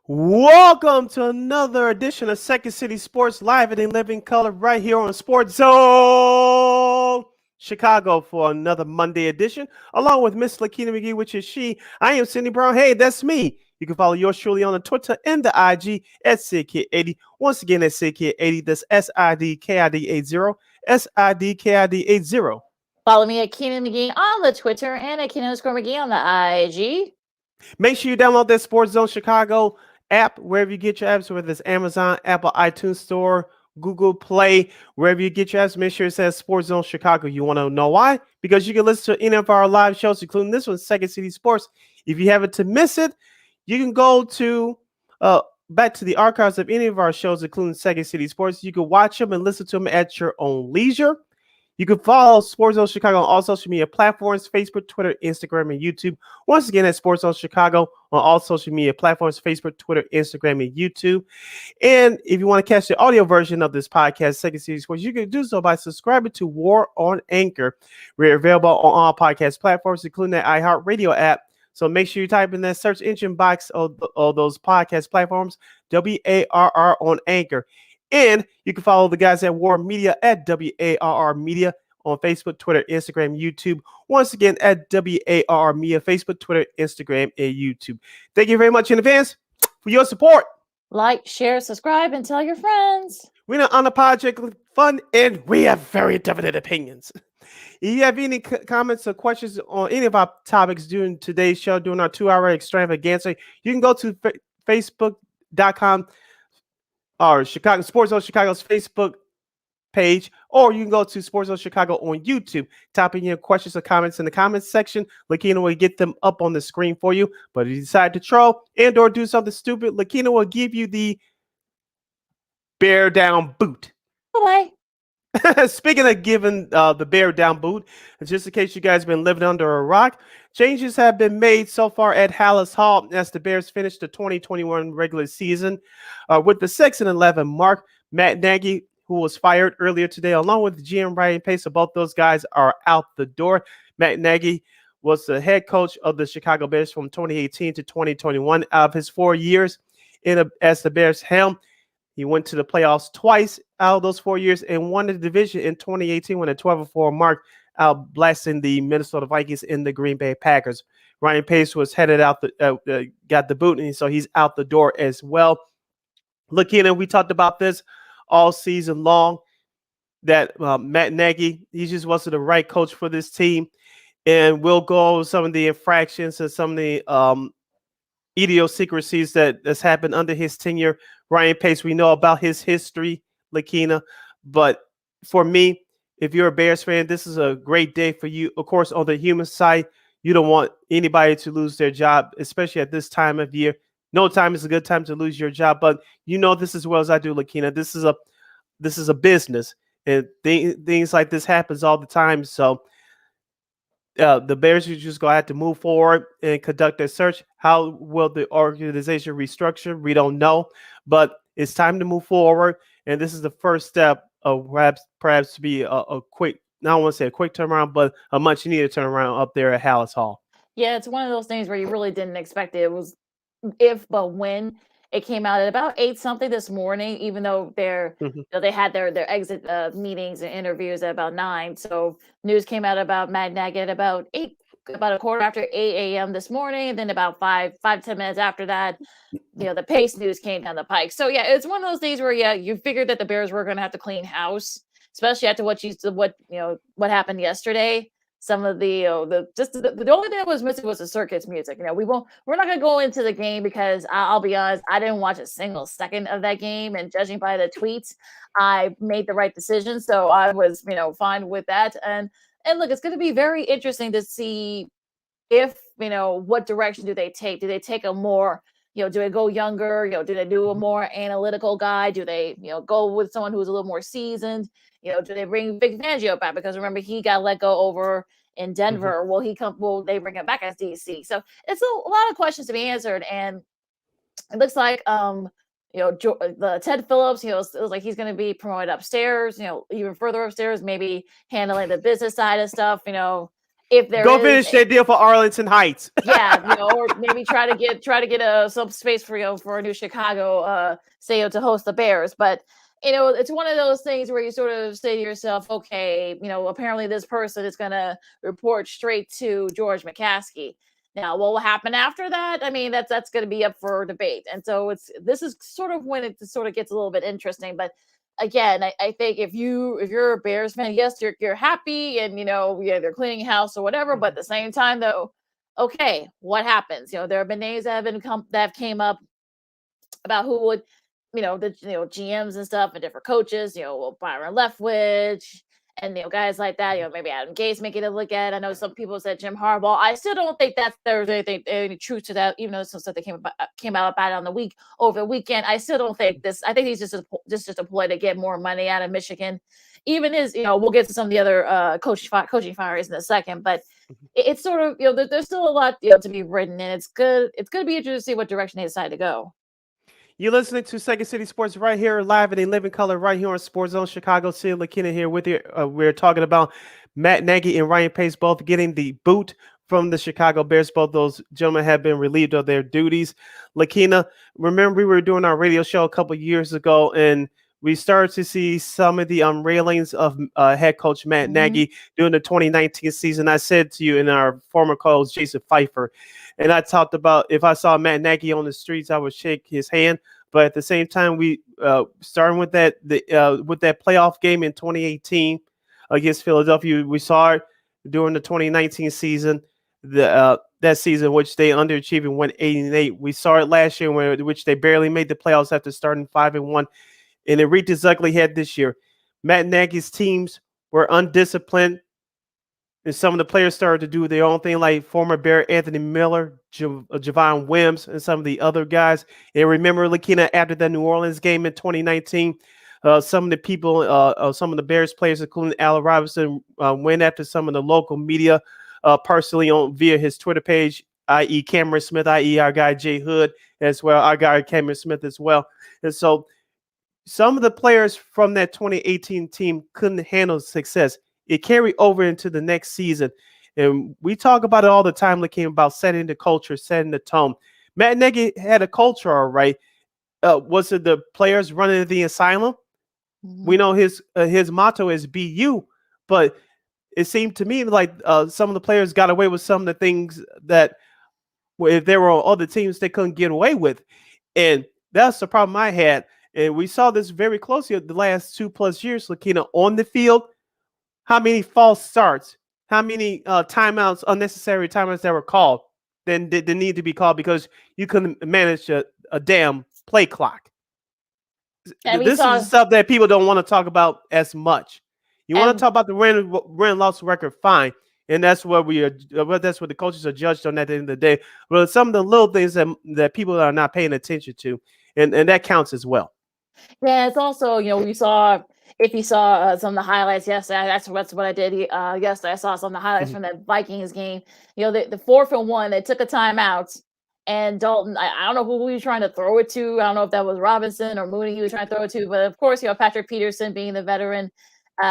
Welcome to another edition of Second City Sports Live and in living color right here on Sports Zone Chicago for another Monday edition, along with Miss Lakeena McGee, which is she. I am Cindy Brown. Hey, that's me. You can follow yours truly on the Twitter and the IG at SidKid80. Once again, at SidKid80. That's SIDKID80. SIDKID80. Follow me at Keenan McGee on the Twitter and at Keenan_McGee on the IG. Make sure you download that Sports Zone Chicago app wherever you get your apps, whether it's Amazon, Apple, iTunes Store, Google Play, wherever you get your apps. Make sure it says Sports Zone Chicago. You want to know why? Because you can listen to any of our live shows, including this one, Second City Sports. If you happen to miss it, you can go to back to the archives of any of our shows, including Second City Sports. You can watch them and listen to them at your own leisure. You can follow Sports Zone Chicago on all social media platforms, Facebook, Twitter, Instagram, and YouTube. Once again, at Sports Zone Chicago on all social media platforms, Facebook, Twitter, Instagram, and YouTube. And if you want to catch the audio version of this podcast, Second City Sports, you can do so by subscribing to War on Anchor. We're available on all podcast platforms, including the iHeartRadio app. So make sure you type in that search engine box of those podcast platforms, WARR on Anchor. And you can follow the guys at War Media at WARR Media on Facebook, Twitter, Instagram, YouTube. Once again, at WARR Media, Facebook, Twitter, Instagram, and YouTube. Thank you very much in advance for your support. Like, share, subscribe, and tell your friends. We're not unapologetically fun, and we have very definite opinions. If you have any comments or questions on any of our topics during today's show, during our 2-hour extravaganza, you can go to facebook.com or Chicago Sports Zone Chicago's Facebook page, or you can go to Sports Zone Chicago on YouTube. Type in your questions or comments in the comments section. Lakeena will get them up on the screen for you. But if you decide to troll and or do something stupid, Lakeena will give you the bear down boot. Bye-bye. Speaking of giving the bear down boot, just in case you guys have been living under a rock, changes have been made so far at Hallis Hall as the Bears finish the 2021 regular season with the 6-11 mark. Matt Nagy, who was fired earlier today, along with GM Ryan Pace, both those guys are out the door. Matt Nagy was the head coach of the Chicago Bears from 2018 to 2021. Out of his 4 years as the Bears helm, he went to the playoffs twice out of those 4 years and won the division in 2018 with a 12-4 mark, out blasting the Minnesota Vikings and the Green Bay Packers. Ryan Pace was headed out, got the boot, and so he's out the door as well. Lakeena, we talked about this all season long, that Matt Nagy, he just wasn't the right coach for this team. And we'll go over some of the infractions and some of the idiosyncrasies that's happened under his tenure. Ryan Pace, we know about his history, Lakeena, but for me, if you're a Bears fan, this is a great day for you. Of course, on the human side, you don't want anybody to lose their job, especially at this time of year. No time is a good time to lose your job, but you know this as well as I do, Lakeena. This is a business, and things like this happens all the time. So the Bears are just going to have to move forward and conduct their search. How will the organization restructure? We don't know, but it's time to move forward. And this is the first step of perhaps to be a quick, I don't want to say a quick turnaround, but a much needed turnaround up there at Hallis Hall. Yeah, it's one of those things where you really didn't expect it. It was if, but when. It came out at about 8 something this morning, even though they had their exit meetings and interviews at about 9. So news came out about Matt Nagy at about 8, about a quarter after 8 a.m. this morning, and then about 10 minutes after that, the Pace news came down the pike. So yeah, it's one of those days where you figured that the Bears were going to have to clean house, especially after what happened yesterday. Some of the only thing that was missing was the circus music. We're not going to go into the game because I'll be honest, I didn't watch a single second of that game, and judging by the tweets, I made the right decision. So I was, fine with that. And look, it's going to be very interesting to see if, what direction do they take? Do they take a more, do they go younger? Do they do a more analytical guy? Do they, go with someone who's a little more seasoned? Do they bring Vic Fangio back? Because remember, he got let go over in Denver. Will they bring him back as DC? So it's a lot of questions to be answered. And it looks like, the Ted Phillips, it was like he's going to be promoted upstairs, even further upstairs, maybe handling the business side of stuff, if there Go is finish that deal for Arlington Heights. yeah, or maybe try to get some space for a new Chicago stadium to host the Bears. But it's one of those things where you sort of say to yourself, okay, apparently this person is going to report straight to George McCaskey. Now, what will happen after that? I mean, that's going to be up for debate. And so this is sort of when it sort of gets a little bit interesting. But again, I think if you're a Bears fan, yes, you're happy and yeah, they're cleaning house or whatever. But at the same time, though, okay, what happens? There have been names that have came up about who would, the GMs and stuff and different coaches, Byron Leftwich and guys like that, maybe Adam Gase making a look at. I know some people said Jim Harbaugh. I still don't think there's any truth to that, even though some stuff that came out about it over the weekend. I still don't think this. I think he's just a ploy to get more money out of Michigan. Even we'll get to some of the other coaching fires in a second, but it's sort of there's still a lot to be written, and it's good. It's going to be interesting to see what direction they decide to go. You're listening to Second City Sports right here, live in a living color, right here on Sports Zone Chicago. Sid, Lakeena here with you. We're talking about Matt Nagy and Ryan Pace both getting the boot from the Chicago Bears. Both those gentlemen have been relieved of their duties. Lakeena, remember we were doing our radio show a couple years ago, and we started to see some of the unrailings of head coach Matt Nagy during the 2019 season. I said to you in our former co-host Jason Pfeiffer, and I talked about if I saw Matt Nagy on the streets, I would shake his hand. But at the same time, we starting with that playoff game in 2018 against Philadelphia, we saw it during the 2019 season. That season, which they underachieved and went 8-8. We saw it last year, which they barely made the playoffs after starting 5-1, and it reached its ugly head this year. Matt Nagy's teams were undisciplined, and some of the players started to do their own thing, like former Bear Anthony Miller, Javon Wims, and some of the other guys. And remember, Lakeena, after the New Orleans game in 2019, some of the people, some of the Bears players, including Allen Robinson, went after some of the local media personally via his Twitter page, i.e. Cameron Smith, i.e. our guy Jay Hood as well, our guy Cameron Smith as well. And so some of the players from that 2018 team couldn't handle success. It carried over into the next season. And we talk about it all the time, Lakeena, about setting the culture, setting the tone. Matt Nagy had a culture, all right. Was it the players running the asylum? We know his motto is "Be you," but it seemed to me like some of the players got away with some of the things that, if there were other teams, they couldn't get away with. And that's the problem I had. And we saw this very closely the last 2+ years, Lakeena, on the field. How many false starts? How many timeouts, unnecessary timeouts that were called? Then did need to be called because you couldn't manage a damn play clock. This is stuff that people don't want to talk about as much. You want to talk about the win loss record, fine, and that's what that's what the coaches are judged on at the end of the day. But some of the little things that people are not paying attention to, and that counts as well. Yeah, it's also if you saw some of the highlights yesterday, that's what I did yesterday. I saw some of the highlights from that Vikings game. The 4th and 1, they took a timeout, and Dalton, I don't know who he was trying to throw it to. I don't know if that was Robinson or Mooney he was trying to throw it to, but of course, Patrick Peterson, being the veteran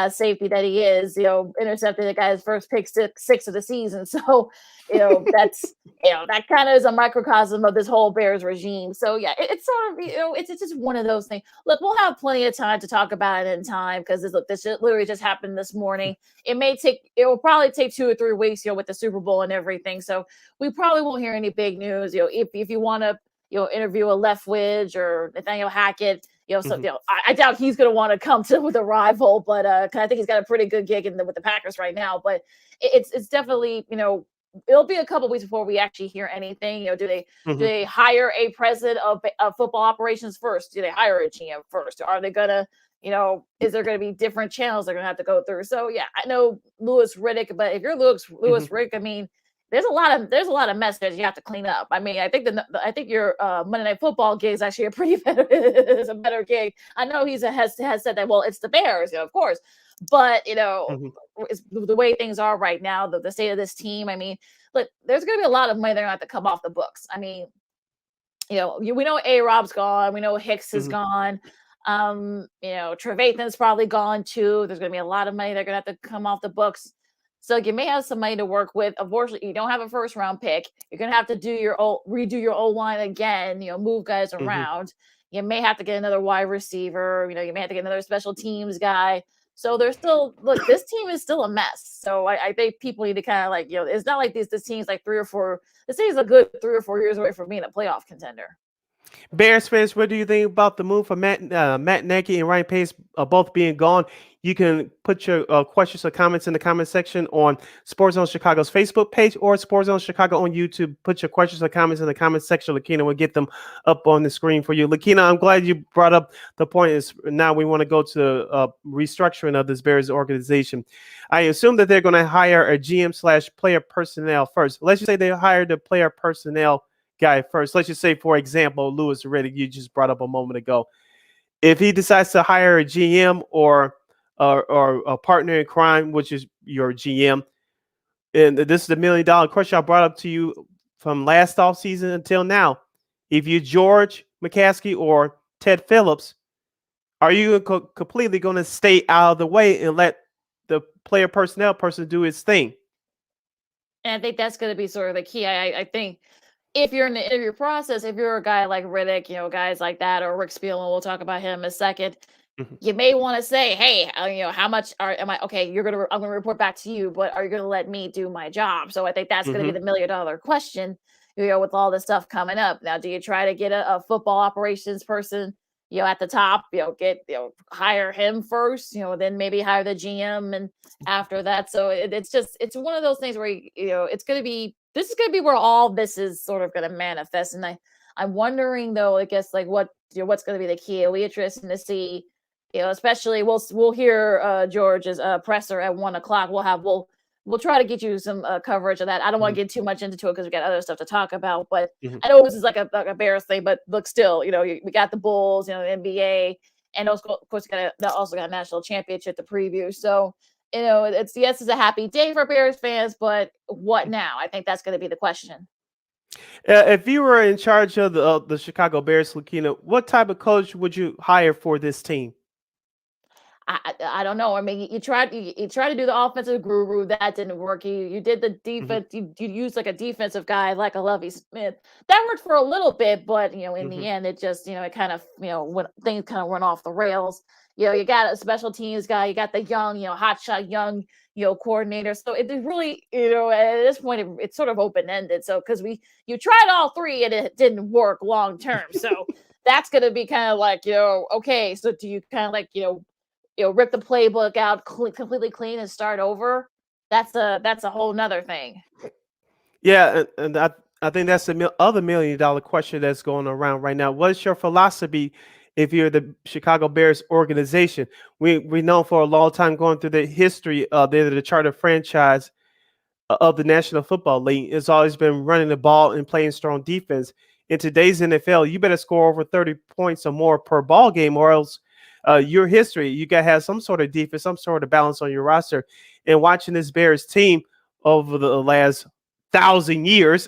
safety that he is, intercepted the guy's first pick six of the season. So, that's that kind of is a microcosm of this whole Bears regime. So yeah, it's sort of it's just one of those things. Look, we'll have plenty of time to talk about it in time because this literally just happened this morning. It will probably take 2 or 3 weeks, with the Super Bowl and everything. So we probably won't hear any big news. If you want to interview a Leftwich or Nathaniel Hackett. I doubt he's going to want to come to with a rival, but I think he's got a pretty good gig with the Packers right now. But it's definitely it'll be a couple weeks before we actually hear anything. Do they hire a president of football operations first? Do they hire a GM first? Are they gonna is there going to be different channels they're going to have to go through? So yeah, I know Louis Riddick, but if you're Louis Riddick, I mean. There's a lot of mess that you have to clean up. I mean, I think your Monday Night Football gig is actually a better gig. I know he has said that. Well, it's the Bears, of course, but it's the way things are right now, the state of this team. I mean, look, there's going to be a lot of money they're going to have to come off the books. I mean, we know A-Rob's gone, we know Hicks is gone. Trevathan's probably gone too. There's going to be a lot of money they're going to have to come off the books. So you may have some money to work with. Unfortunately, you don't have a first round pick. You're gonna have to redo your O line again. Move guys Mhm. around. You may have to get another wide receiver. You may have to get another special teams guy. So there's still look. This team is still a mess. So I think people need to kind of it's not like this team's like 3 or 4. This team's a good 3 or 4 years away from being a playoff contender. Bears fans, what do you think about the move for Matt Nagy and Ryan Pace both being gone? You can put your questions or comments in the comment section on Sports Zone Chicago's Facebook page or Sports Zone Chicago on YouTube. Put your questions or comments in the comment section. Lakeena will get them up on the screen for you. Lakeena, I'm glad you brought up the point. Is now we want to go to restructuring of this Bears organization. I assume that they're going to hire a GM/player personnel first. Let's just say they hired the player personnel guy first. Let's just say, for example, Louis Riddick, you just brought up a moment ago. If he decides to hire a GM or a partner in crime, which is your GM, and this is the $1 million question I brought up to you from last offseason until now. If you George McCaskey or Ted Phillips, are you completely going to stay out of the way and let the player personnel person do his thing? And I think that's going to be sort of the key. I think if you're in the interview process, if you're a guy like Riddick, guys like that, or Rick Spielman, we'll talk about him in a second. Mhm. You may want to say, "Hey, how much am I? Okay, I'm gonna report back to you, but are you gonna let me do my job?" So I think that's gonna be Mhm. the $1 million question. With all this stuff coming up now, do you try to get a football operations person, at the top, get hire him first, then maybe hire the GM and after that. So it's one of those things where it's gonna be this is gonna be where all this is sort of gonna manifest, and I'm wondering though, I guess like what's gonna be the key. It'll be interesting to see especially we'll hear George's presser at 1 o'clock. We'll try to get you some coverage of that. I don't want Mhm. to get too much into it because we got other stuff to talk about. But Mhm. I know this is like a Bears thing, but look, still, we got the Bulls, the NBA, and of course, also got a national championship to preview. So it's a happy day for Bears fans, but what now? I think that's going to be the question. If you were in charge of the Chicago Bears, Lakeena, what type of coach would you hire for this team? I don't know. I mean, you tried to do the offensive guru, that didn't work. You did the Mhm. defense. You used like a defensive guy like a Lovey Smith. That worked for a little bit, but in the Mhm. end, it just it kind of when things kind of went off the rails. You got a special teams guy. You got the young hotshot young coordinator. So it really at this point it's sort of open ended. So because you tried all three and it didn't work long term. So that's going to be kind of like okay. So do you kind of like rip the playbook out completely clean and start over? That's a whole nother thing. Yeah, and I think that's the other $1 million question that's going around right now. What is your philosophy if you're the Chicago Bears organization? We know for a long time going through the history they're the charter franchise of the National Football League. It's always been running the ball and playing strong defense. In today's NFL, you better score over 30 points or more per ball game, or else your history, you got to have some sort of defense, some sort of balance on your roster. And watching this Bears team over the last 1,000 years,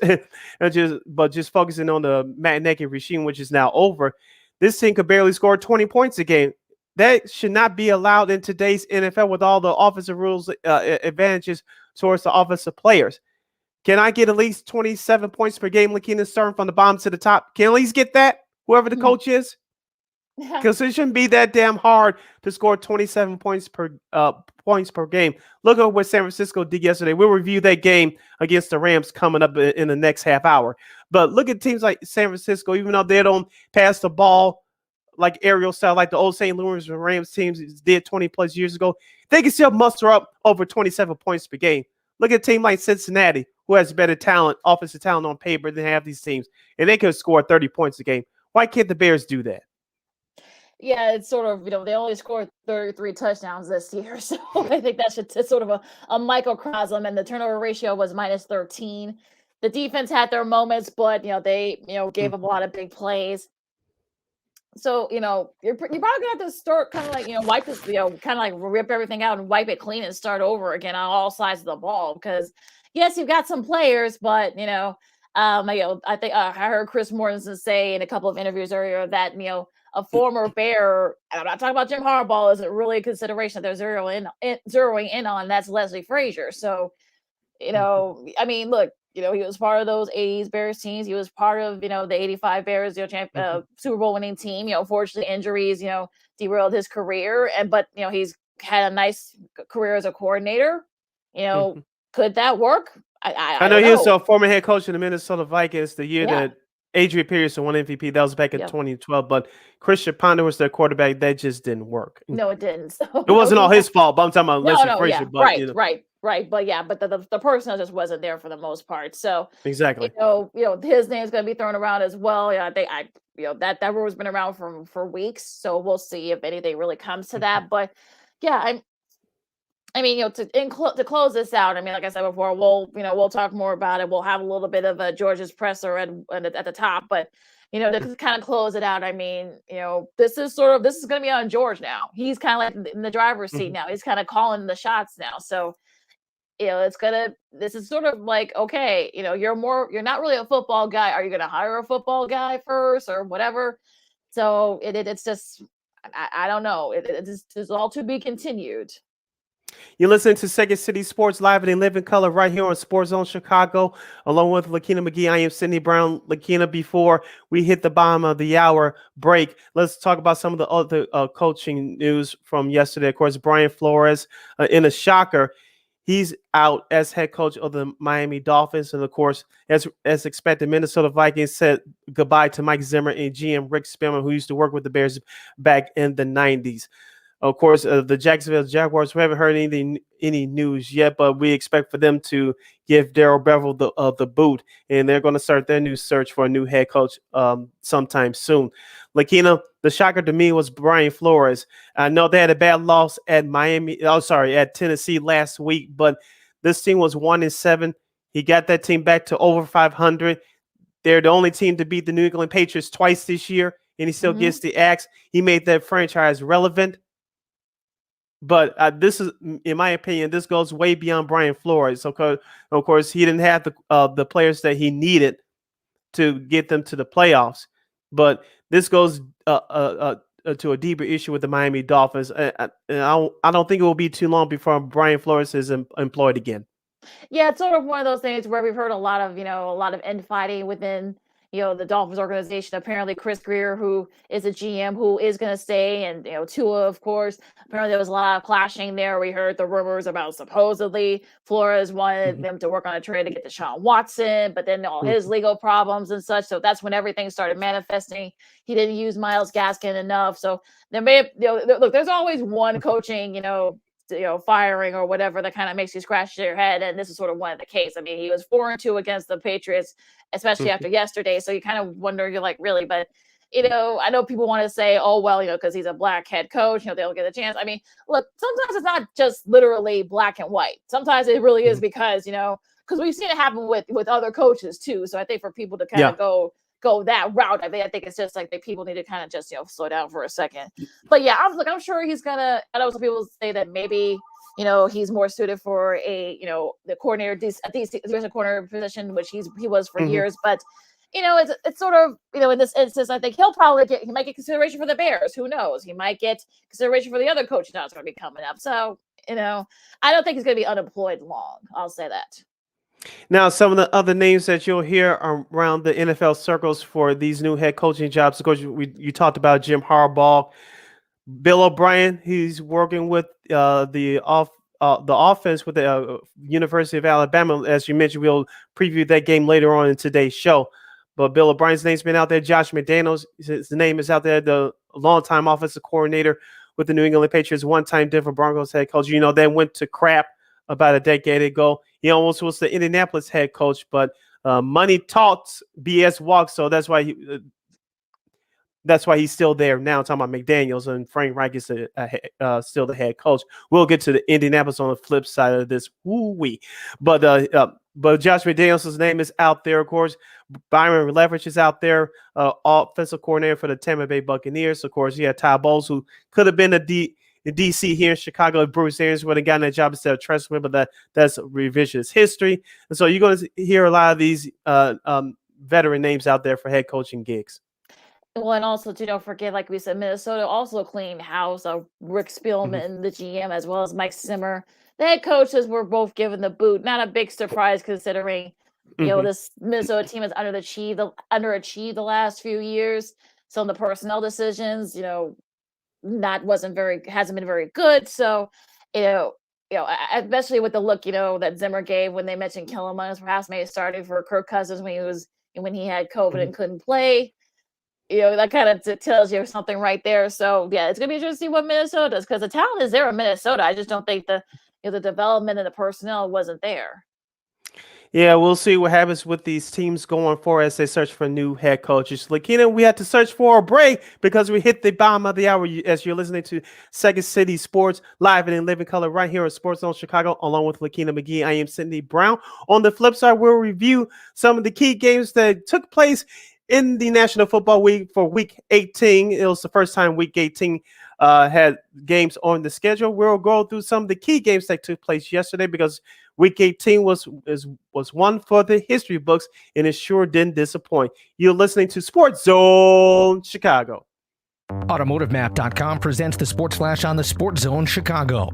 just focusing on the Matt Nagy regime, which is now over, this team could barely score 20 points a game. That should not be allowed in today's NFL with all the offensive rules advantages towards the offensive players. Can I get at least 27 points per game, Lakeena, starting from the bottom to the top? Can I at least get that, whoever the coach is? Yeah. Because it shouldn't be that damn hard to score 27 points per game. Look at what San Francisco did yesterday. We'll review that game against the Rams coming up in the next half hour. But look at teams like San Francisco, even though they don't pass the ball like aerial style, like the old St. Louis Rams teams did 20 plus years ago, they can still muster up over 27 points per game. Look at a team like Cincinnati, who has better talent, offensive talent on paper than half these teams, and they could score 30 points a game. Why can't the Bears do that? Yeah, it's sort of, they only scored 33 touchdowns this year. So I think it's sort of a microcosm, and the turnover ratio was minus 13. The defense had their moments, but they gave up a lot of big plays. So you're probably gonna have to start kind of like wipe this, kind of like rip everything out and wipe it clean and start over again on all sides of the ball, because yes, you've got some players, but I think I heard Chris Mortensen say in a couple of interviews earlier that a former Bear, and I'm not talking about Jim Harbaugh, isn't really a consideration that they're zeroing in on. That's Leslie Frazier. So I mean, look, he was part of those 80s Bears teams. He was part of, the 85 Bears, Super Bowl winning team. Fortunately, injuries, derailed his career. But he's had a nice career as a coordinator. Could that work? I know he was a former head coach in the Minnesota Vikings the year that Adrian Peterson won MVP. That was back in 2012. But Christian Ponder was their quarterback. That just didn't work. No, it didn't. So, it wasn't all his fault, but I'm talking about Leslie Frazier. Yeah, right. But the person just wasn't there for the most part. So exactly. His name's going to be thrown around as well. Yeah, that rumor's been around for weeks. So we'll see if anything really comes to that. But yeah, to close this out, like I said before, we'll talk more about it. We'll have a little bit of a George's presser at the top, but to kind of close it out, this is going to be on George now. He's kind of like in the driver's seat now. He's kind of calling the shots now. So this is sort of like, okay, you're not really a football guy. Are you going to hire a football guy first or whatever? So it's just, I don't know. It's all to be continued. You're listening to Second City Sports live and in living color right here on Sports Zone Chicago, along with Lakeena McGee. I am Sydney Brown. Lakeena, before we hit the bottom of the hour break, let's talk about some of the other coaching news from yesterday. Of course, Brian Flores, in a shocker, he's out as head coach of the Miami Dolphins. And of course, as expected, Minnesota Vikings said goodbye to Mike Zimmer and GM Rick Spielman, who used to work with the Bears back in the 90s. Of course, the Jacksonville Jaguars, we haven't heard any news yet, but we expect for them to give Darrell Bevell the boot, and they're going to start their new search for a new head coach sometime soon. Lakeena, the shocker to me was Brian Flores. I know they had a bad loss at at Tennessee last week, but this team was 1-7. He got that team back to over 500. They're the only team to beat the New England Patriots twice this year, and he still gets the axe. He made that franchise relevant. But this is, in my opinion, this goes way beyond Brian Flores. So, of course, he didn't have the players that he needed to get them to the playoffs. But this goes to a deeper issue with the Miami Dolphins. I don't think it will be too long before Brian Flores is employed again. Yeah, it's sort of one of those things where we've heard a lot of infighting within the Dolphins organization. Apparently Chris Greer, who is a GM, who is going to stay, and Tua, of course. Apparently there was a lot of clashing there. We heard the rumors about supposedly Flores wanted them to work on a trade to get Deshaun Watson, but then all his legal problems and such. So that's when everything started manifesting. He didn't use Myles Gaskin enough. So there may have, look, there's always one coaching, firing or whatever that kind of makes you scratch your head. And this is sort of one of the case. He was 4-2 against the Patriots, especially after yesterday. So you kind of wonder, you're like, really? But, I know people want to say, oh, well, because he's a black head coach, they'll get a chance. Look, sometimes it's not just literally black and white. Sometimes it really is because, because we've seen it happen with other coaches too. So I think for people to kind of go that route, I think it's just like people need to kind of just slow down for a second. But yeah, I'm sure he's gonna. I know some people say that maybe he's more suited for a the coordinator, the coordinator position, which he was for years. But it's sort of in this instance, I think he might get consideration for the Bears. Who knows? He might get consideration for the other coach that's going to be coming up. So I don't think he's going to be unemployed long. I'll say that. Now, some of the other names that you'll hear around the NFL circles for these new head coaching jobs, of course, you talked about Jim Harbaugh, Bill O'Brien. He's working with the offense with the University of Alabama. As you mentioned, we'll preview that game later on in today's show. But Bill O'Brien's name's been out there. Josh McDaniels, his name is out there, the longtime offensive coordinator with the New England Patriots, one-time Denver Broncos head coach. They went to crap about a decade ago. He almost was the Indianapolis head coach, but money talks, BS walks. So that's why he's still there now. I'm talking about McDaniels, and Frank Reich is still the head coach. We'll get to the Indianapolis on the flip side of this. Woo-wee. But Josh McDaniels' name is out there, of course. Byron Leftwich is out there, offensive coordinator for the Tampa Bay Buccaneers. Of course, you had Todd Bowles, who could have been DC here in Chicago. Bruce Arians would have gotten that job instead of Tressman, but that's revisionist history. And so you're going to hear a lot of these veteran names out there for head coaching gigs. Well, and also, too, don't forget, like we said, Minnesota also cleaned house. Rick Spielman, the GM, as well as Mike Zimmer. The head coaches were both given the boot. Not a big surprise considering, this Minnesota team has underachieved the last few years. Some of the personnel decisions, hasn't been very good. So, especially with the look, that Zimmer gave when they mentioned Kellen as perhaps maybe starting for Kirk Cousins when he had COVID and couldn't play. That kind of tells you something right there. So yeah, it's gonna be interesting to see what Minnesota does, because the talent is there in Minnesota. I just don't think the development and the personnel wasn't there. Yeah, we'll see what happens with these teams going forward as they search for new head coaches. Lakeena, we had to search for a break because we hit the bottom of the hour as you're listening to Second City Sports live and in living color right here on Sports Zone Chicago, along with Lakeena McGee. I am Sydney Brown. On the flip side, we'll review some of the key games that took place in the National Football League for Week 18. It was the first time Week 18 had games on the schedule. We'll go through some of the key games that took place yesterday because Week 18 was one for the history books, and it sure didn't disappoint. You're listening to Sports Zone Chicago. AutomotiveMap.com presents the Sports Flash on the Sports Zone Chicago.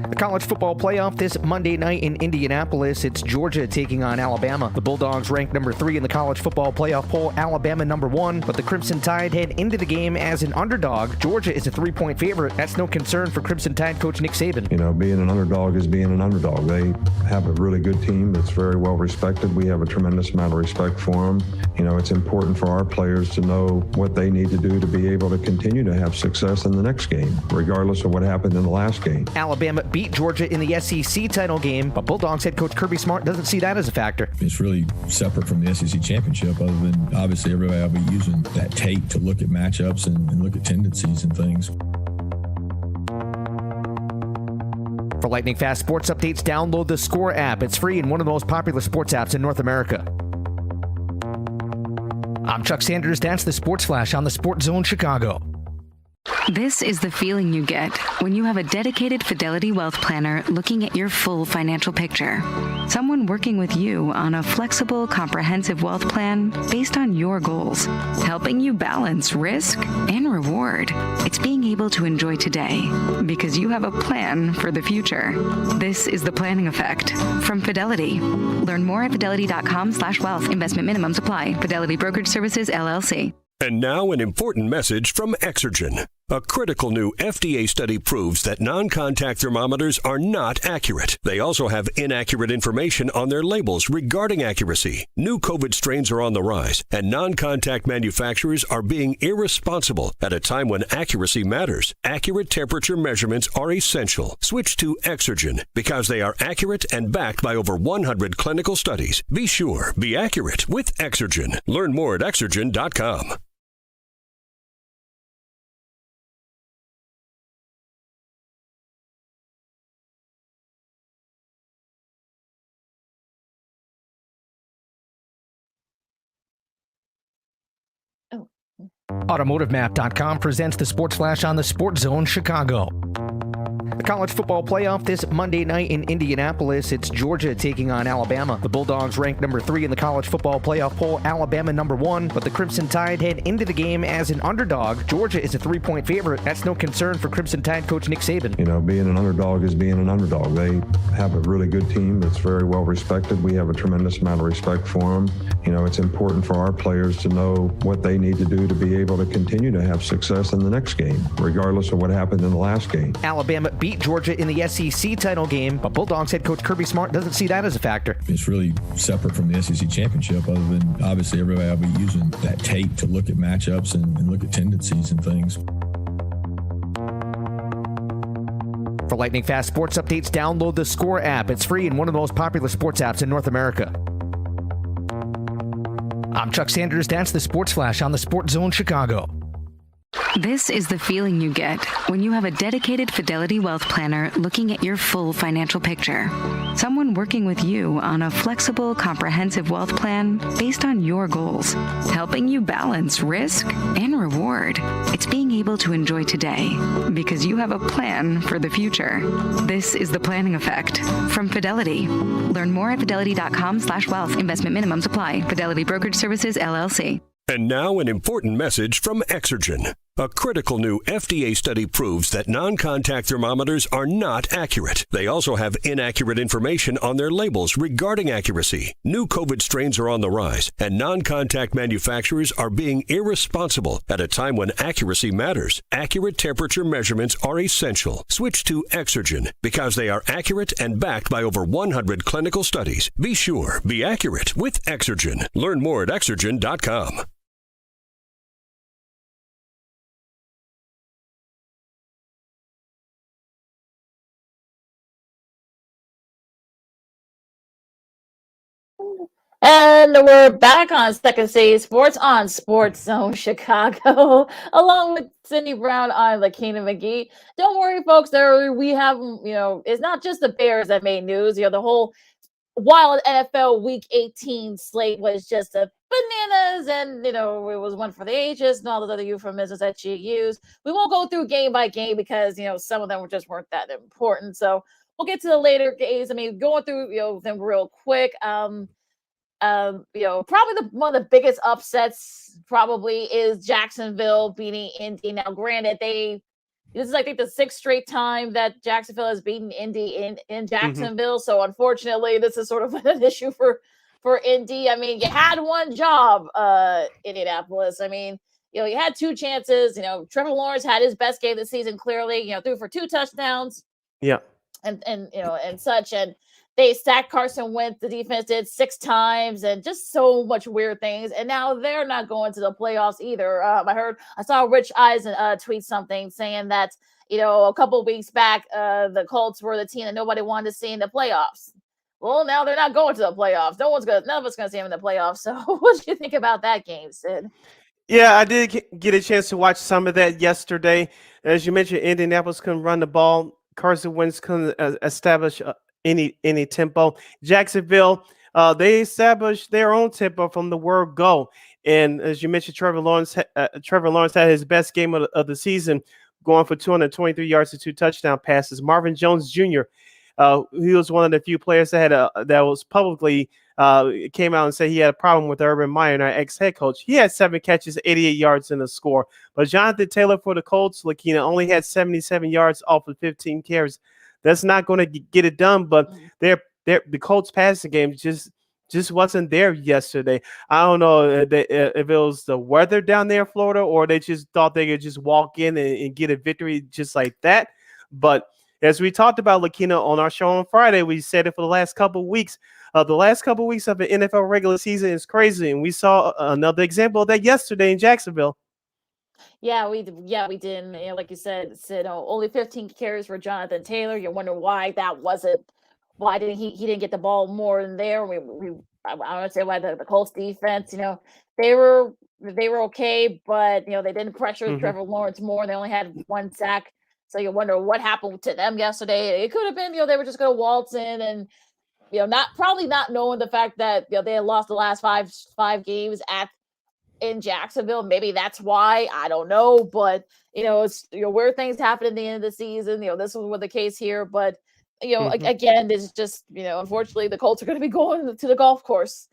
The college football playoff this Monday night in Indianapolis. It's Georgia taking on Alabama. The Bulldogs ranked number 3 in the college football playoff poll, Alabama number 1, but the Crimson Tide head into the game as an underdog. Georgia is a 3-point favorite. That's no concern for Crimson Tide coach Nick Saban. Being an underdog is being an underdog. They have a really good team that's very well respected. We have a tremendous amount of respect for them. It's important for our players to know what they need to do to be able to continue to have success in the next game, regardless of what happened in the last game. Alabama beat Georgia in the SEC title game, but Bulldogs head coach Kirby Smart doesn't see that as a factor. It's really separate from the SEC championship, other than obviously everybody will be using that tape to look at matchups and look at tendencies and things. For lightning fast sports updates, download the Score app. It's free and one of the most popular sports apps in North America. I'm Chuck Sanders. That's the Sports Flash on the Sports Zone Chicago. This is the feeling you get when you have a dedicated Fidelity Wealth Planner looking at your full financial picture. Someone working with you on a flexible, comprehensive wealth plan based on your goals, helping you balance risk and reward. It's being able to enjoy today because you have a plan for the future. This is the planning effect from Fidelity. Learn more at fidelity.com/wealth. Investment minimums apply. Fidelity Brokerage Services, LLC. And now an important message from Exergen. A critical new FDA study proves that non-contact thermometers are not accurate. They also have inaccurate information on their labels regarding accuracy. New COVID strains are on the rise, and non-contact manufacturers are being irresponsible at a time when accuracy matters. Accurate temperature measurements are essential. Switch to Exergen because they are accurate and backed by over 100 clinical studies. Be sure, be accurate with Exergen. Learn more at Exergen.com. AutomotiveMap.com presents the Sports Flash on the Sports Zone Chicago. The college football playoff this Monday night in Indianapolis. It's Georgia taking on Alabama. The Bulldogs ranked number 3 in the college football playoff poll, Alabama number 1, but the Crimson Tide head into the game as an underdog. Georgia is a 3-point favorite. That's no concern for Crimson Tide coach Nick Saban. Being an underdog is being an underdog. They have a really good team that's very well respected. We have a tremendous amount of respect for them. It's important for our players to know what they need to do to be able to continue to have success in the next game, regardless of what happened in the last game. Alabama beat Georgia in the SEC title game, but Bulldogs head coach Kirby Smart doesn't see that as a factor. It's really separate from the SEC championship, other than obviously everybody will be using that tape to look at matchups and look at tendencies and things. For lightning fast sports updates, download the Score app. It's free and one of the most popular sports apps in North America. I'm Chuck Sanders. That's the Sports Flash on the Sports Zone Chicago. This is the feeling you get when you have a dedicated Fidelity Wealth Planner looking at your full financial picture. Someone working with you on a flexible, comprehensive wealth plan based on your goals, helping you balance risk and reward. It's being able to enjoy today because you have a plan for the future. This is the planning effect from Fidelity. Learn more at fidelity.com/wealth. Investment minimums apply. Fidelity Brokerage Services, LLC. And now an important message from Exergen. A critical new FDA study proves that non-contact thermometers are not accurate. They also have inaccurate information on their labels regarding accuracy. New COVID strains are on the rise, and non-contact manufacturers are being irresponsible at a time when accuracy matters. Accurate temperature measurements are essential. Switch to Exergen because they are accurate and backed by over 100 clinical studies. Be sure, be accurate with Exergen. Learn more at Exergen.com. And we're back on Second City Sports on Sports Zone Chicago, along with Cindy Brown on Lakeena McGee. Don't worry, folks. We have, it's not just the Bears that made news. The whole wild NFL Week 18 slate was just a bananas, and it was one for the ages and all those other euphemisms that she used. We won't go through game by game because some of them just weren't that important. So we'll get to the later games. I mean, going through them real quick. Probably one of the biggest upsets probably is Jacksonville beating Indy. Now, granted, this is I think the sixth straight time that Jacksonville has beaten Indy in Jacksonville. So unfortunately, this is sort of an issue for Indy. I mean, you had one job, Indianapolis. I mean, you had two chances. Trevor Lawrence had his best game this season. Clearly, threw for 2 touchdowns. Yeah, and such. And they sacked Carson Wentz. The defense did 6 times, and just so much weird things. And now they're not going to the playoffs either. I saw Rich Eisen tweet something saying that a couple of weeks back, the Colts were the team that nobody wanted to see in the playoffs. Well, now they're not going to the playoffs. None of us going to see them in the playoffs. So, what do you think about that game, Sid? Yeah, I did get a chance to watch some of that yesterday. As you mentioned, Indianapolis couldn't run the ball. Carson Wentz couldn't establish any tempo. Jacksonville, they established their own tempo from the word go. And as you mentioned, Trevor Lawrence had his best game of the season, going for 223 yards and 2 touchdown passes. Marvin Jones Jr., he was one of the few players that was publicly came out and said he had a problem with Urban Meyer, our ex-head coach. He had 7 catches, 88 yards in the score. But Jonathan Taylor for the Colts, Lakeena, only had 77 yards off of 15 carries. That's not going to get it done, but the Colts passing game just wasn't there yesterday. I don't know if it was the weather down there in Florida or they just thought they could just walk in and get a victory just like that. But as we talked about, Lakeena, on our show on Friday, we said it for the last couple of weeks. The last couple of weeks of the NFL regular season is crazy, and we saw another example of that yesterday in Jacksonville. Yeah, we did. And, like you said, only 15 carries for Jonathan Taylor. You wonder why that wasn't. Why didn't he didn't get the ball more in there? I don't say why the Colts defense. They were okay, but they didn't pressure Trevor Lawrence more. They only had 1 sack. So you wonder what happened to them yesterday. It could have been, they were just going to waltz in and, not knowing the fact that they had lost the last five games in Jacksonville. Maybe that's why. I don't know, but it's weird things happen at the end of the season. This was the case here, but again, this is just unfortunately the Colts are going to be going to the golf course.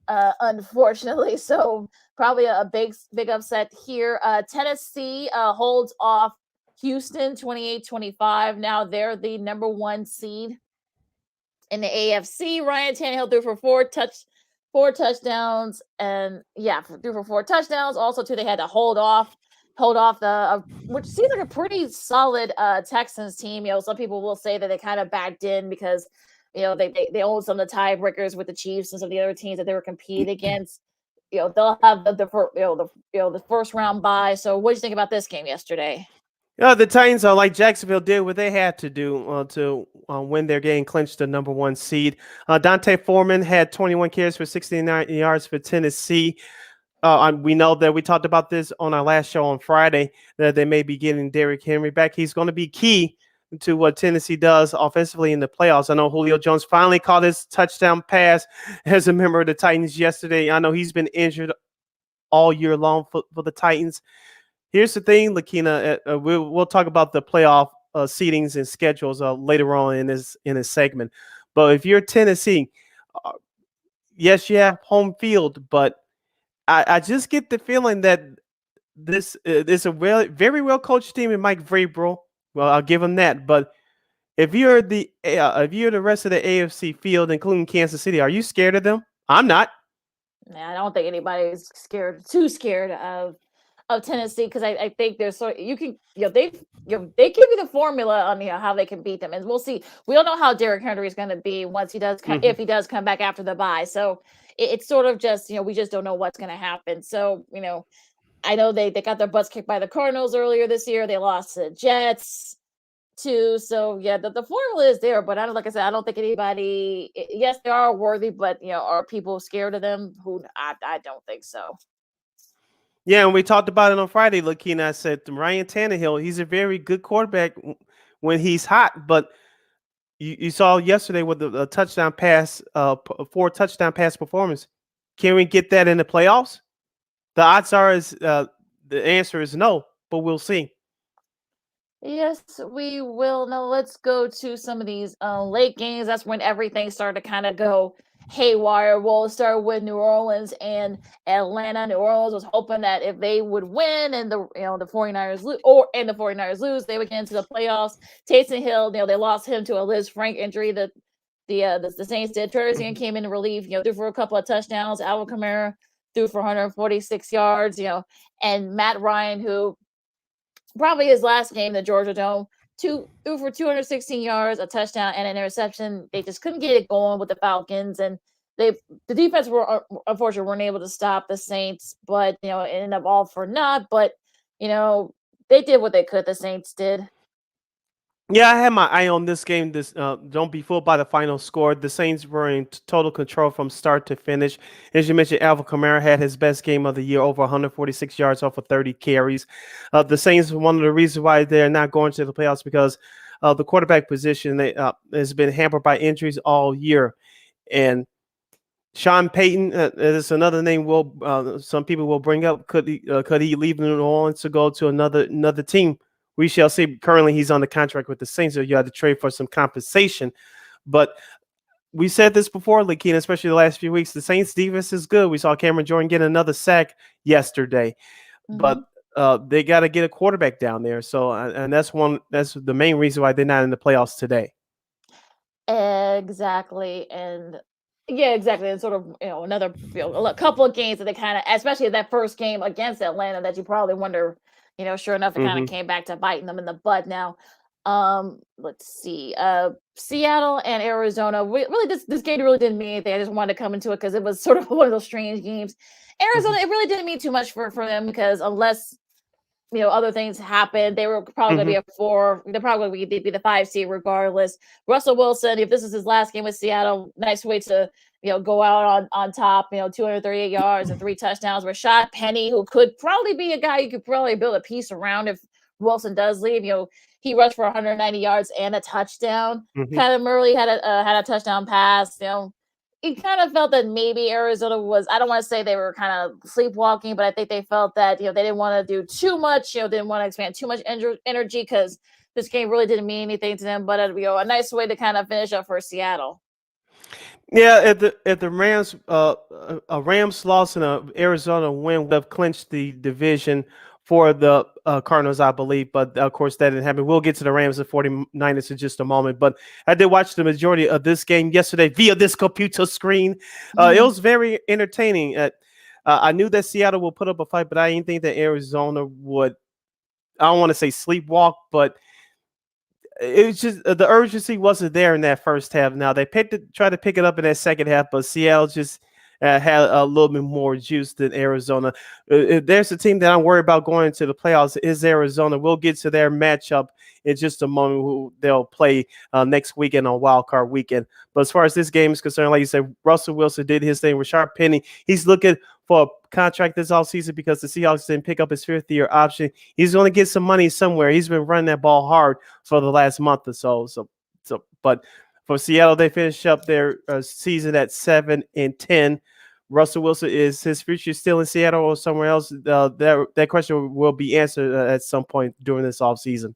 Unfortunately, so probably a big upset here. Tennessee holds off Houston 28-25. Now they're the number 1 seed in the AFC. Ryan Tannehill threw for 4 touchdowns, and threw for 4 touchdowns. Also, too, they had to hold off the which seems like a pretty solid Texans team. Some people will say that they kind of backed in because they own some of the tiebreakers with the Chiefs and some of the other teams that they were competing against. They'll have the first round bye. So, what do you think about this game yesterday? The Titans are like Jacksonville did what they had to do to win their game, clinch the number 1 seed. Dante Foreman had 21 carries for 69 yards for Tennessee. We know that we talked about this on our last show on Friday that they may be getting Derrick Henry back. He's going to be key to what Tennessee does offensively in the playoffs. I know Julio Jones finally caught his touchdown pass as a member of the Titans yesterday. I know he's been injured all year long for the Titans. Here's the thing, Lakeena. We'll talk about the playoff seedings and schedules later on in this segment. But if you're Tennessee, yes, you have home field, but I just get the feeling that this is a very well coached team in Mike Vrabel. Well, I'll give him that. But if you're the rest of the AFC field, including Kansas City, are you scared of them? I'm not. I don't think anybody's too scared of Tennessee, because I think there's they give you the formula on how they can beat them, and we'll see. We don't know how Derrick Henry is going to be once he does if he does come back after the bye. So it's sort of just we just don't know what's going to happen. So I know they got their butts kicked by the Cardinals earlier this year. They lost to the Jets too. So yeah, the formula is there, but like I said, I don't think anybody. Yes, they are worthy, but are people scared of them? Who I don't think so. Yeah, and we talked about it on Friday. Lakeena, I said Ryan Tannehill, he's a very good quarterback when he's hot, but you saw yesterday with the touchdown pass, 4 touchdown pass performance. Can we get that in the playoffs? The odds are the answer is no, but we'll see. Yes, we will. Now let's go to some of these late games. That's when everything started to kind of go haywire. We'll start with New Orleans and Atlanta. New Orleans was hoping that if they would win and the 49ers lose, they would get into the playoffs. Taysom Hill, they lost him to a Liz Frank injury. The Saints did. Travis came in relief, threw for a couple of touchdowns. Alvin Kamara threw for 146 yards, and Matt Ryan, who probably his last game, the Georgia Dome, threw for 216 yards, a touchdown, and an interception. They just couldn't get it going with the Falcons, and the defense unfortunately weren't able to stop the Saints. But it ended up all for naught. But they did what they could. The Saints did. Yeah, I had my eye on this game. Don't be fooled by the final score. The Saints were in total control from start to finish. As you mentioned, Alvin Kamara had his best game of the year, over 146 yards off of 30 carries. The Saints, one of the reasons why they're not going to the playoffs, because the quarterback position has been hampered by injuries all year. And Sean Payton is another name. Some people will bring up. Could he leave New Orleans to go to another team? We shall see. Currently, he's on the contract with the Saints, so you had to trade for some compensation. But we said this before, Lakeena, especially the last few weeks. The Saints' defense is good. We saw Cameron Jordan get another sack yesterday, but they got to get a quarterback down there. So, and that's the main reason why they're not in the playoffs today. Exactly, and yeah, exactly. And sort of another a couple of games that they kind of, especially that first game against Atlanta, that you probably wonder. Sure enough, it kind of came back to biting them in the butt now. Let's see. Seattle and Arizona. Really, this game really didn't mean anything. I just wanted to come into it because it was sort of one of those strange games. Arizona, it really didn't mean too much for them, because unless other things happened, they were probably going to be a 4. They're probably going to be the 5 seed regardless. Russell Wilson, if this is his last game with Seattle, nice way to go out on top. 238 yards and 3 touchdowns. Rashad Penny, who could probably be a guy you could probably build a piece around if Wilson does leave. He rushed for 190 yards and a touchdown. Kyler Murray had a touchdown pass. It kind of felt that maybe Arizona was, I don't want to say they were kind of sleepwalking, but I think they felt that, they didn't want to do too much, didn't want to expand too much energy, because this game really didn't mean anything to them, but a nice way to kind of finish up for Seattle. Yeah, if the Rams, a Rams loss and a Arizona win would have clinched the division for the Cardinals, I believe. But, of course, that didn't happen. We'll get to the Rams and 49ers in just a moment. But I did watch the majority of this game yesterday via this computer screen. It was very entertaining. I knew that Seattle would put up a fight, but I didn't think that Arizona would, I don't want to say sleepwalk, but it was just the urgency wasn't there in that first half. Now, they tried to pick it up in that second half, but Seattle just had a little bit more juice than Arizona. If there's a team that I'm worried about going to the playoffs is Arizona. We'll get to their matchup in just a moment. Who they'll play next weekend on Wild Card Weekend. But as far as this game is concerned, like you said, Russell Wilson did his thing. Rashard Penny, he's looking for a contract this offseason because the Seahawks didn't pick up his fifth-year option. He's going to get some money somewhere. He's been running that ball hard for the last month or so. But for Seattle, they finished up their season at 7-10. Russell Wilson, is his future still in Seattle or somewhere else? That question will be answered at some point during this offseason.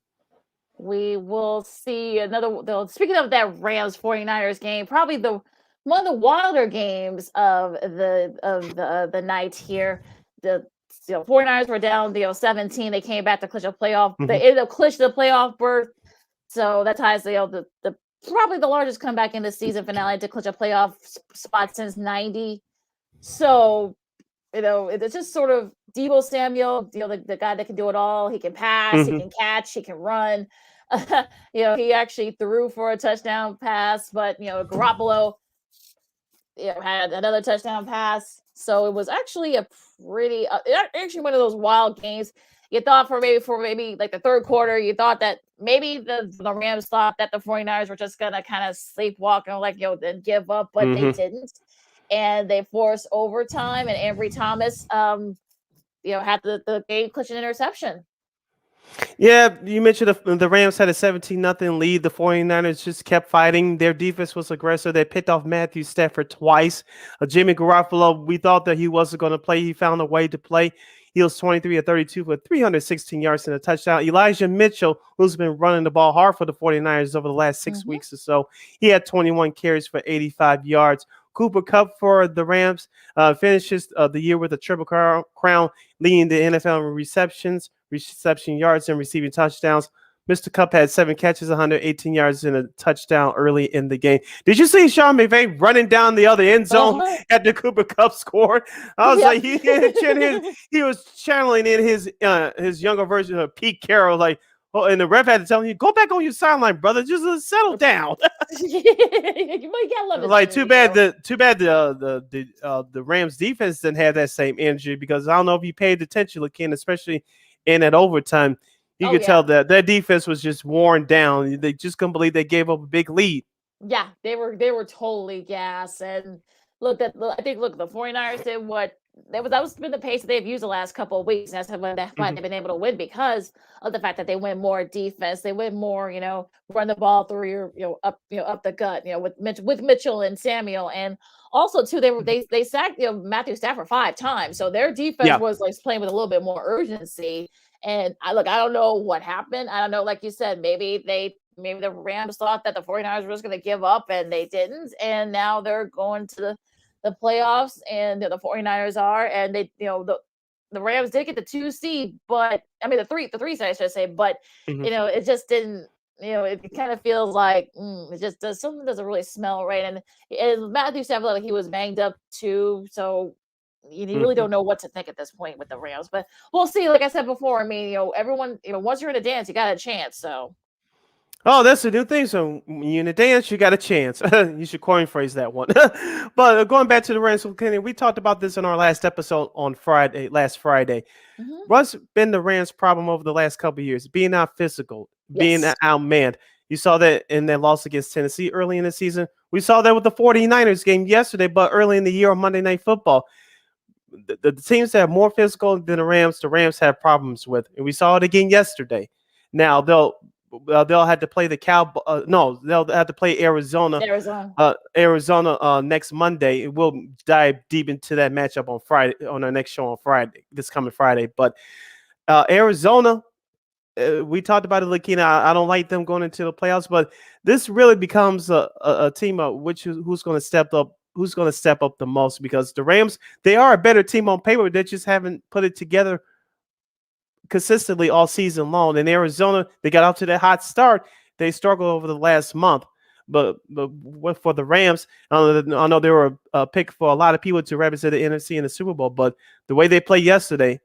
We will see speaking of that Rams 49ers game, probably one of the wilder games of the night here. The 49ers were down 17. They came back to clinch a playoff. They ended up clinching the playoff berth. So that ties the probably the largest comeback in the season finale to clinch a playoff spot since 90. So, it's just sort of Deebo Samuel, the guy that can do it all. He can pass, he can catch, he can run. He actually threw for a touchdown pass, but Garoppolo had another touchdown pass. So it was actually a pretty actually one of those wild games. You thought for maybe like the third quarter, you thought that maybe the Rams thought that the 49ers were just gonna kind of sleepwalk and then give up, but they didn't. And they forced overtime, and Ambry Thomas had the game clinching interception. Yeah, you mentioned the Rams had a 17-0 lead. The 49ers just kept fighting. Their defense was aggressive. They picked off Matthew Stafford twice. Jimmy Garoppolo, we thought that he wasn't going to play. He found a way to play. He was 23 of 32 for 316 yards and a touchdown. Elijah Mitchell, who's been running the ball hard for the 49ers over the last 6 weeks or so, he had 21 carries for 85 yards. Cooper Kupp for the Rams finishes the year with a triple crown, leading the NFL in reception yards, and receiving touchdowns. Mr. Kupp had 7 catches, 118 yards, and a touchdown early in the game. Did you see Sean McVay running down the other end zone after Cooper Kupp scored? I was like, he was channeling in his younger version of Pete Carroll, like, oh, and the ref had to tell him, go back on your sideline, brother. Just settle down. You gotta love it. Like, too bad the Rams defense didn't have that same energy, because I don't know if you paid attention, Lakeena, especially in that overtime. You could tell that their defense was just worn down. They just couldn't believe they gave up a big lead. Yeah, they were totally gassed. And I think the 49ers did what that was been the pace that they've used the last couple of weeks. And that's why they've been able to win, because of the fact that they win more defense. They win more, run the ball through your up the gut, with Mitchell and Samuel. And also too, they sacked Matthew Stafford 5 times. So their defense was like playing with a little bit more urgency. And I don't know what happened. I don't know, like you said, maybe the Rams thought that the 49ers were just going to give up, and they didn't. And now they're going to the playoffs, and the 49ers are, and they, the Rams did get the 2 seed, but I mean the 3 seed, I should say, but it just didn't, it kind of feels like it just something doesn't really smell right. And Matthew Stafford, like, he was banged up too, so you really don't know what to think at this point with the Rams, but we'll see. Like I said before, I mean, everyone, once you're in a dance, you got a chance. So. Oh, that's a new thing. So when you're in a dance, you got a chance. You should coin phrase that one. But going back to the Rams, we talked about this in our last episode on last Friday. What's been the Rams' problem over the last couple of years? Being out physical, being outmanned. You saw that in their loss against Tennessee early in the season. We saw that with the 49ers game yesterday, but early in the year on Monday Night Football. The teams that have more physical than the Rams have problems with. And we saw it again yesterday. Now, they'll have to play they'll have to play Arizona next Monday. We'll dive deep into that matchup on Friday, on our next show on Friday, this coming Friday. But Arizona, we talked about it, Lakeena. I don't like them going into the playoffs, but this really becomes a team of who's going to step up. Who's going to step up the most, because the Rams, they are a better team on paper. They just haven't put it together consistently all season long. In Arizona, they got off to that hot start. They struggled over the last month. But for the Rams, I know they were a pick for a lot of people to represent the NFC in the Super Bowl, but the way they played yesterday,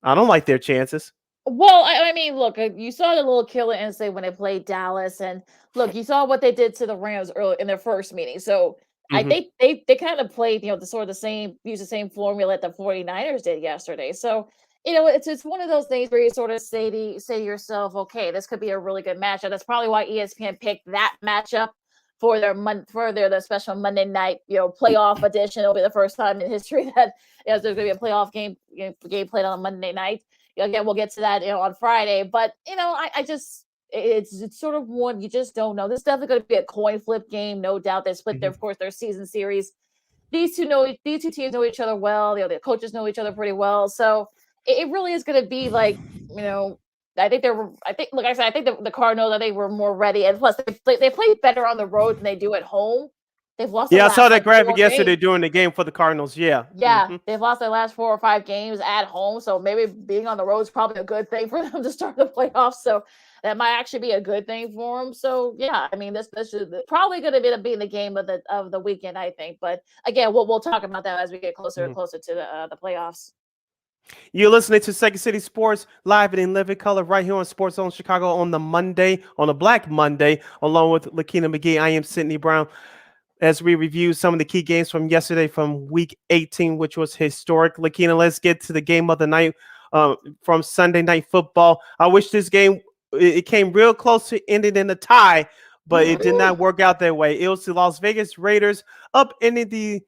I don't like their chances. Well, I mean, look, you saw the little killer instinct when they played Dallas, and look, you saw what they did to the Rams early in their first meeting. So I think they kind of played, the sort of use the same formula that the 49ers did yesterday. So, it's one of those things where you sort of say to yourself, okay, this could be a really good matchup. That's probably why ESPN picked that matchup for their special Monday night, playoff edition. It'll be the first time in history that there's going to be a playoff game played on a Monday night. Again, we'll get to that, on Friday. But I just it's sort of one you just don't know. This is definitely going to be a coin flip game, no doubt. They split their season series. These two teams know each other well. The coaches know each other pretty well. So it really is going to be like, I think like I said, I think the Cardinals, I think were more ready, and plus they play better on the road than they do at home. They've lost. Yeah, I saw that graphic yesterday during the game for the Cardinals. Yeah, they've lost their last 4 or 5 games at home, so maybe being on the road is probably a good thing for them to start the playoffs. So that might actually be a good thing for them. So yeah, I mean, this is probably going to end up being the game of the weekend, I think. But again, we'll talk about that as we get closer and closer to the playoffs. You're listening to Second City Sports live and in living color right here on Sports Zone Chicago on a Black Monday, along with Lakeena McGee. I am Sydney Brown. As we review some of the key games from yesterday from Week 18, which was historic. Lakeena, let's get to the game of the night from Sunday Night Football. I wish this game, it came real close to ending in a tie, but it did not work out that way. It was the Las Vegas Raiders upending the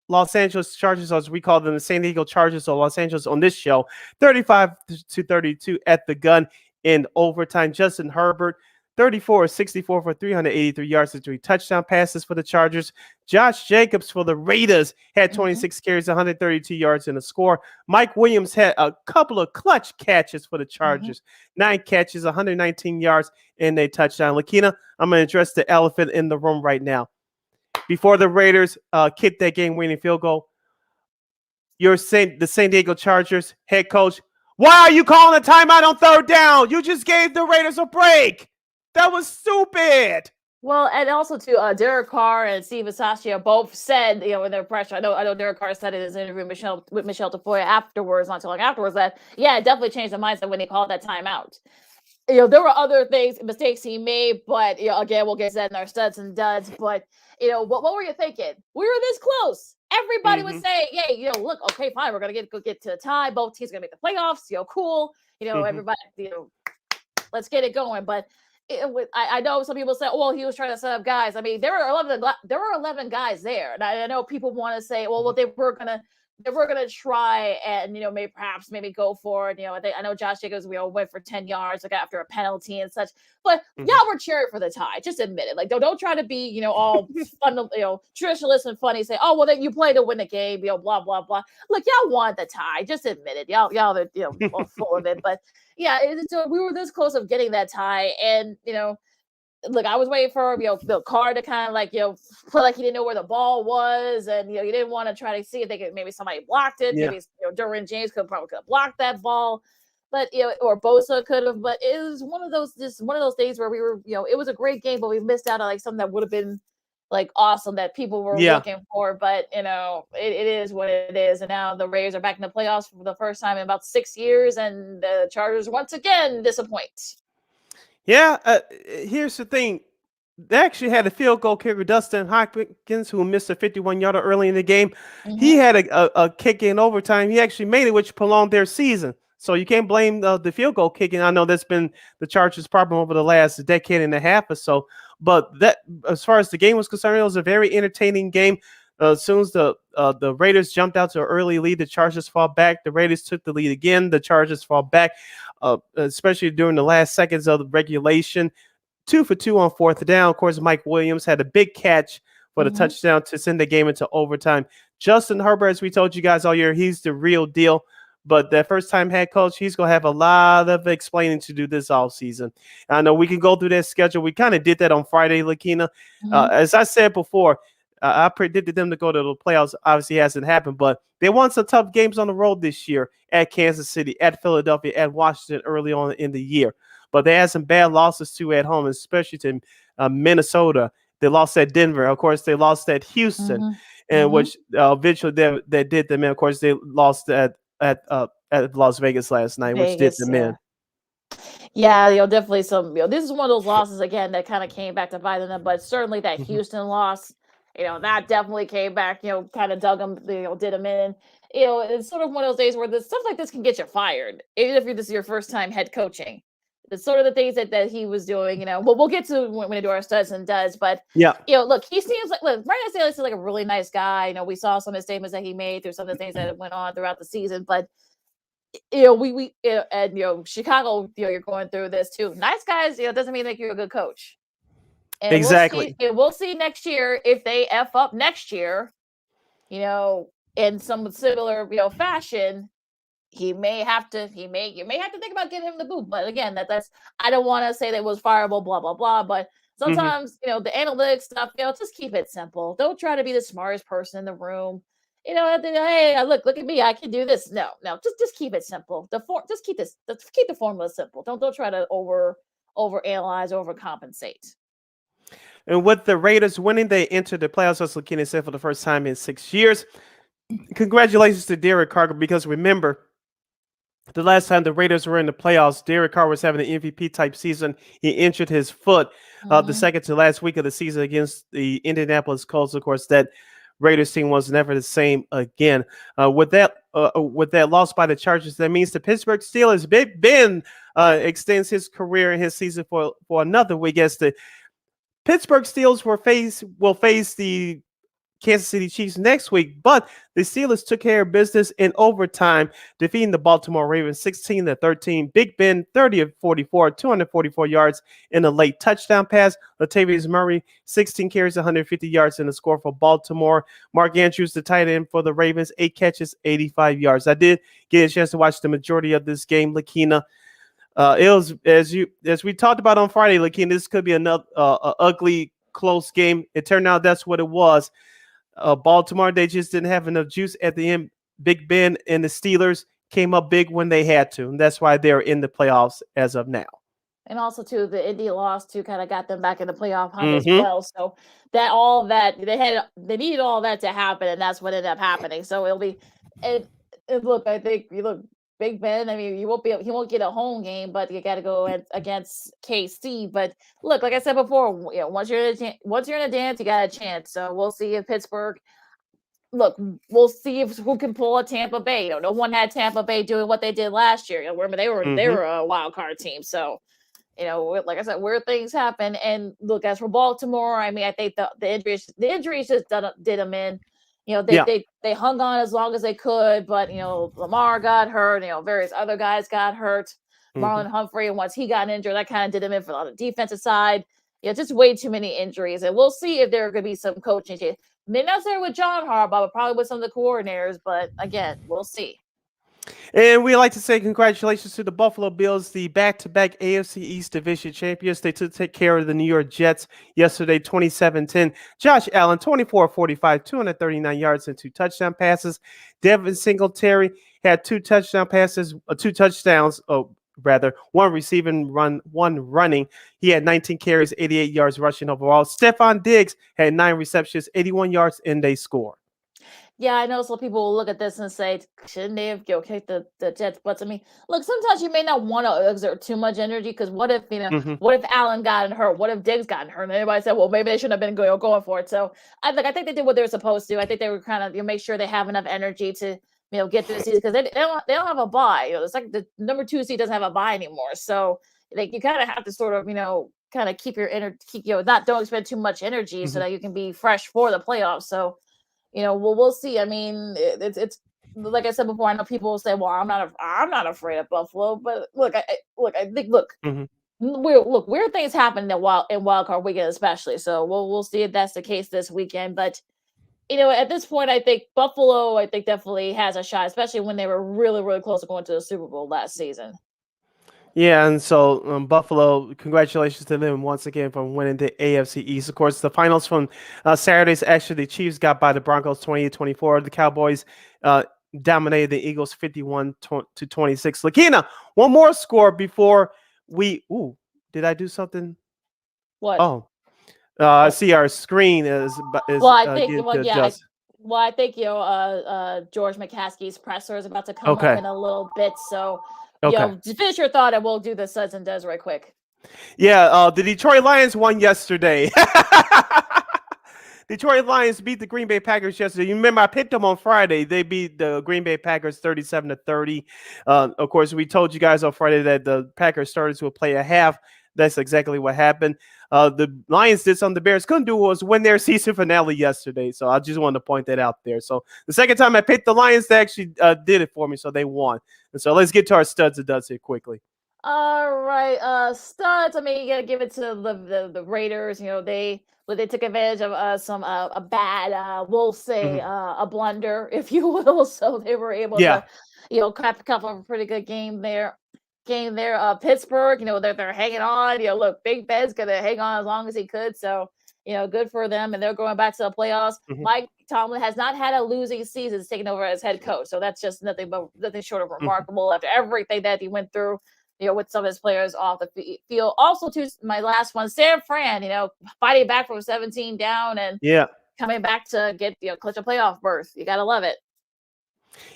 Los Angeles Chargers, as we call them, the San Diego Chargers of Los Angeles on this show, 35-32 at the gun in overtime. Justin Herbert, 34-64 for 383 yards and 3 touchdown passes for the Chargers. Josh Jacobs for the Raiders had 26 carries, 132 yards and a score. Mike Williams had a couple of clutch catches for the Chargers, 9 catches, 119 yards and a touchdown. Lakeena, I'm going to address the elephant in the room right now. Before the Raiders kicked that game-winning field goal, the San Diego Chargers head coach, why are you calling a timeout on 3rd down? You just gave the Raiders a break. That was stupid. Well, and also too, Derek Carr and Steve Bisaccia both said, in their pressure. I know Derek Carr said in his interview with Michelle Tafoya afterwards, not too long afterwards, that it definitely changed the mindset when he called that timeout. There were other mistakes he made, but again, we'll get to that in our studs and duds. But what were you thinking? We were this close. Everybody was saying, "Hey, look, okay, fine, we're gonna get to a tie. Both teams are gonna make the playoffs. Cool. Everybody, let's get it going." But I know some people say, "Oh, well, he was trying to set up guys." I mean, there were 11 guys there, and I know people want to say, "Well, they were gonna try and maybe go for it." I know Josh Jacobs went for 10 yards after a penalty and such, but y'all were cheering for the tie. Just admit it. Don't try to be all fun, traditionalist and funny. Say, "Oh, well, then you play to win the game." Blah blah blah. Look, y'all want the tie. Just admit it. Y'all are full of it. But yeah, we were this close of getting that tie, and look, I was waiting for Bill Carr to kind of feel like he didn't know where the ball was, and you didn't want to try to see if they could maybe somebody blocked it. Maybe Derwin James could have blocked that ball, but or Bosa could have. But it was one of those days where we were it was a great game, but we missed out on something that would have been awesome that people were looking for. But it is what it is, and now the Raiders are back in the playoffs for the first time in about 6 years, and the Chargers once again disappoint. Yeah, here's the thing. They actually had a field goal kicker, Dustin Hopkins, who missed a 51-yarder early in the game. He had a kick in overtime. He actually made it, which prolonged their season. So you can't blame the field goal kicking. I know that's been the Chargers' problem over the last decade and a half or so. But that, as far as the game was concerned, it was a very entertaining game. As soon as the Raiders jumped out to an early lead, the Chargers fall back. The Raiders took the lead again. The Chargers fall back, especially during the last seconds of the regulation. 2 for 2 on 4th down. Of course, Mike Williams had a big catch for the touchdown to send the game into overtime. Justin Herbert, as we told you guys all year, he's the real deal. But that first-time head coach, he's going to have a lot of explaining to do this offseason. I know we can go through that schedule. We kind of did that on Friday, Lakeena. As I said before, I predicted them to go to the playoffs. Obviously, it hasn't happened, but they won some tough games on the road this year at Kansas City, at Philadelphia, at Washington early on in the year. But they had some bad losses, too, at home, especially to Minnesota. They lost at Denver. Of course, they lost at Houston, and which eventually they did them in. Of course, they lost at Las Vegas last night, which did them in. Yeah, definitely some. This is one of those losses again that kind of came back to bite them. But certainly that Houston loss, that definitely came back, kind of dug him, did him in. It's sort of one of those days where stuff like this can get you fired, even if this is your first time head coaching. It's sort of the things that he was doing, we'll get to when we do our studs and does, but Yeah. look, he seems like, Brian Staley seems like a really nice guy. We saw some of the statements that he made through some of the things that went on throughout the season, but and Chicago, you're going through this too. Nice guys, doesn't mean that you're a good coach. And Exactly. we'll see next year if they F up next year, in some similar, fashion. You may have to think about getting him the boot. But again, that's I don't want to say that it was fireable, blah, blah, blah. But sometimes, the analytics stuff, just keep it simple. Don't try to be the smartest person in the room. Hey, look at me, I can do this. No, just keep it simple. Just keep the formula simple. Don't try to over analyze, overcompensate. And with the Raiders winning, they entered the playoffs, as Lakeena said, for the first time in 6 years. Congratulations to Derek Carr, because remember, the last time the Raiders were in the playoffs, Derek Carr was having an MVP type season. He injured his foot the second to last week of the season against the Indianapolis Colts. Of course, that Raiders team was never the same again. With that loss by the Chargers, that means the Pittsburgh Steelers, Big Ben, extends his career and his season for another week, as the Pittsburgh Steelers will face the Kansas City Chiefs next week, but the Steelers took care of business in overtime, defeating the Baltimore Ravens 16-13. Big Ben 30 of 44, 244 yards in a late touchdown pass. Latavius Murray 16 carries, 150 yards in the score for Baltimore. Mark Andrews, the tight end for the Ravens, 8 catches, 85 yards. I did get a chance to watch the majority of this game, Lakeena. It was as we talked about on Friday, Lakeena, this could be another ugly, close game. It turned out that's what it was. Baltimore, they just didn't have enough juice at the end. Big Ben and the Steelers came up big when they had to, and that's why they're in the playoffs as of now. And also, too, the Indy loss too kind of got them back in the playoff hunt as well. So they needed all that to happen, and that's what ended up happening. So it'll be, and look, I think Big Ben. I mean, he won't get a home game, but you got to go against KC. But look, like I said before, once you're in a dance, you got a chance. So we'll see if Pittsburgh. Look, we'll see who can pull a Tampa Bay. No one had Tampa Bay doing what they did last year. Remember, they were a wild card team. So, like I said, weird things happen. And look, as for Baltimore, I mean, I think the injuries just did them in. They hung on as long as they could, but Lamar got hurt. Various other guys got hurt. Marlon Humphrey, and once he got injured, that kind of did him in for on the defensive side. Just way too many injuries, and we'll see if there are going to be some coaching change. Maybe not there with John Harbaugh, but probably with some of the coordinators. But again, we'll see. And we'd like to say congratulations to the Buffalo Bills, the back-to-back AFC East Division champions. They took care of the New York Jets yesterday, 27-10. Josh Allen, 24-45, 239 yards and 2 touchdown passes. Devin Singletary had 2 touchdowns, one receiving run, 1 running. He had 19 carries, 88 yards rushing overall. Stephon Diggs had 9 receptions, 81 yards, and they scored. Yeah, I know some people will look at this and say, shouldn't they have kicked the Jets' butts? I mean, look, sometimes you may not want to exert too much energy, because what if, what if Allen got hurt? What if Diggs got hurt? And everybody said, well, maybe they shouldn't have been going for it. So I think they did what they were supposed to. I think they were kind of make sure they have enough energy to get through the season, because they don't have a bye. It's like the number 2 seed doesn't have a bye anymore. So you kind of have to sort of kind of keep your energy, don't expend too much energy so that you can be fresh for the playoffs. So. We'll see. I mean, it's like I said before. I know people will say, "Well, I'm not afraid of Buffalo," but I think weird things happen in wild card weekend, especially. So we'll see if that's the case this weekend. But at this point, I think Buffalo, definitely has a shot, especially when they were really, really close to going to the Super Bowl last season. Yeah, and so Buffalo, congratulations to them once again for winning the AFC East. Of course, the finals from Saturday's, actually, the Chiefs got by the Broncos 28-24. The Cowboys dominated the Eagles 51-26. Lakeena, one more score before we. Ooh, did I do something? What? Oh, I see our screen is. Well, I think. I think George McCaskey's presser is about to come up in a little bit, so. Finish your thought, and we'll do the suds and does right quick. Yeah, the Detroit Lions won yesterday. Detroit Lions beat the Green Bay Packers yesterday. You remember I picked them on Friday. They beat the Green Bay Packers 37-30. Of course, we told you guys on Friday that the Packers started to play a half. That's exactly what happened. The Lions did something the Bears couldn't do, was win their season finale yesterday. So I just wanted to point that out there. So the second time I picked the Lions, they actually did it for me, so they won. And so let's get to our studs and duds here quickly. All right, studs. I mean, you gotta give it to the Raiders. You know, they took advantage of some a bad, we'll say, a blunder, if you will. So they were able to, craft a couple of a pretty good game there. Pittsburgh, they're hanging on. Look, Big Ben's gonna hang on as long as he could. So, good for them, and they're going back to the playoffs. Mike Tomlin has not had a losing season taking over as head coach, so that's just nothing short of remarkable after everything that he went through. With some of his players off the field. Also, to my last one, San Fran, fighting back from 17 down and coming back to get, clutch a playoff berth. You got to love it.